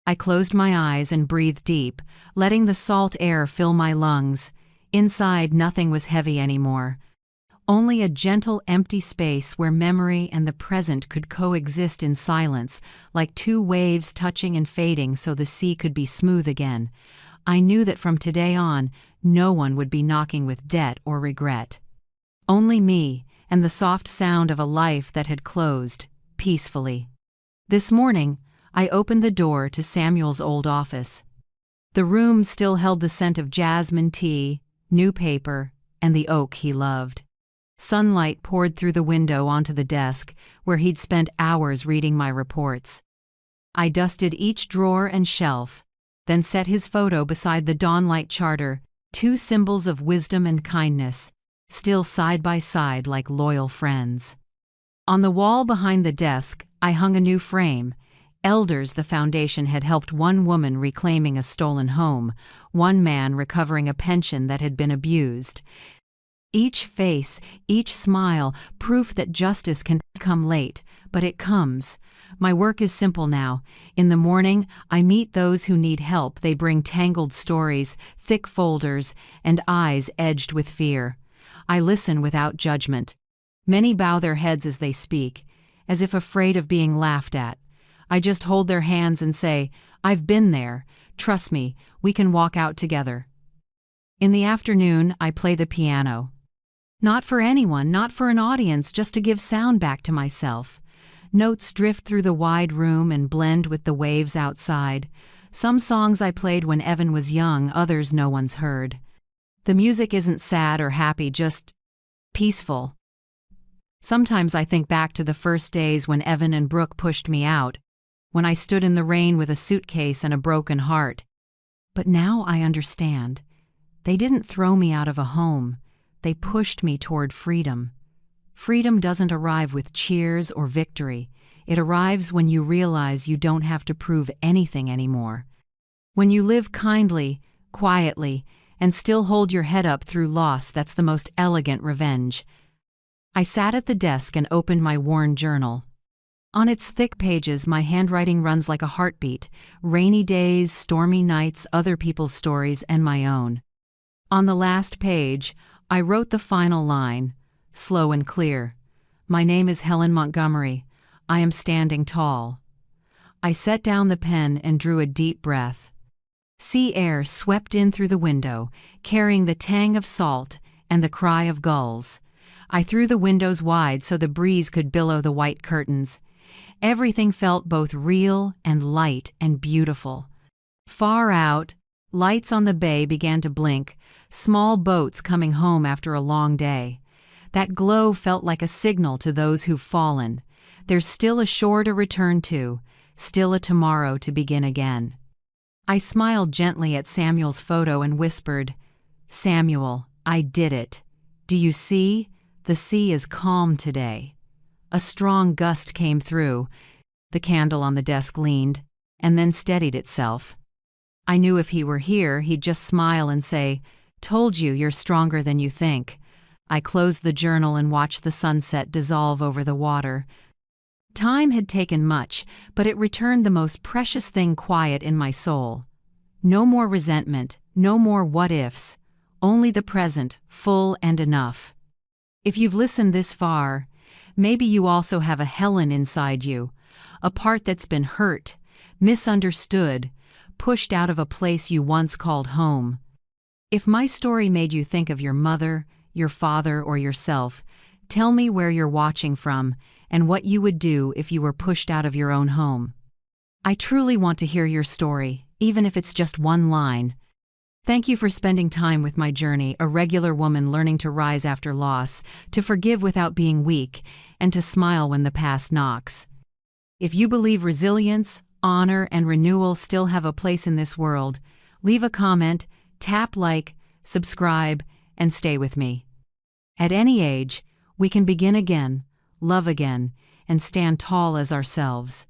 I closed my eyes and breathed deep, letting the salt air fill my lungs. Inside, nothing was heavy anymore. Only a gentle, empty space where memory and the present could coexist in silence, like two waves touching and fading so the sea could be smooth again. I knew that from today on, no one would be knocking with debt or regret. Only me, and the soft sound of a life that had closed, peacefully. This morning, I opened the door to Samuel's old office. The room still held the scent of jasmine tea, new paper, and the oak he loved. Sunlight poured through the window onto the desk, where he'd spent hours reading my reports. I dusted each drawer and shelf, then set his photo beside the Dawnlight Charter, two symbols of wisdom and kindness, still side by side like loyal friends. On the wall behind the desk, I hung a new frame. Elders the foundation had helped one woman reclaiming a stolen home, one man recovering a pension that had been abused. Each face, each smile, proof that justice can come late, but it comes. My work is simple now. In the morning, I meet those who need help. They bring tangled stories, thick folders, and eyes edged with fear. I listen without judgment. Many bow their heads as they speak, as if afraid of being laughed at. I just hold their hands and say, "I've been there. Trust me, we can walk out together." In the afternoon, I play the piano. Not for anyone, not for an audience, just to give sound back to myself. Notes drift through the wide room and blend with the waves outside. Some songs I played when Evan was young, others no one's heard. The music isn't sad or happy, just peaceful. Sometimes I think back to the first days when Evan and Brooke pushed me out, when I stood in the rain with a suitcase and a broken heart. But now I understand. They didn't throw me out of a home. They pushed me toward freedom. Freedom doesn't arrive with cheers or victory. It arrives when you realize you don't have to prove anything anymore. When you live kindly, quietly, and still hold your head up through loss, that's the most elegant revenge. I sat at the desk and opened my worn journal. On its thick pages, my handwriting runs like a heartbeat. Rainy days, stormy nights, other people's stories, and my own. On the last page, I wrote the final line, slow and clear. My name is Helen Montgomery. I am standing tall. I set down the pen and drew a deep breath. Sea air swept in through the window, carrying the tang of salt and the cry of gulls. I threw the windows wide so the breeze could billow the white curtains. Everything felt both real and light and beautiful. Far out, lights on the bay began to blink, small boats coming home after a long day. That glow felt like a signal to those who've fallen. There's still a shore to return to, still a tomorrow to begin again. I smiled gently at Samuel's photo and whispered, "Samuel, I did it. Do you see? The sea is calm today." A strong gust came through. The candle on the desk leaned, and then steadied itself. I knew if he were here, he'd just smile and say, "Told you you're stronger than you think." I closed the journal and watched the sunset dissolve over the water. Time had taken much, but it returned the most precious thing, quiet in my soul. No more resentment, no more what-ifs, only the present, full and enough. If you've listened this far, maybe you also have a Helen inside you, a part that's been hurt, misunderstood, pushed out of a place you once called home. If my story made you think of your mother, your father, or yourself, tell me where you're watching from and what you would do if you were pushed out of your own home. I truly want to hear your story, even if it's just one line. Thank you for spending time with my journey, a regular woman learning to rise after loss, to forgive without being weak, and to smile when the past knocks. If you believe resilience, honor, and renewal still have a place in this world, leave a comment, tap like, subscribe, and stay with me. At any age, we can begin again, love again, and stand tall as ourselves.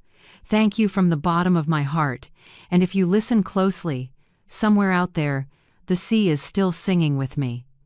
Thank you from the bottom of my heart, and if you listen closely, somewhere out there, the sea is still singing with me.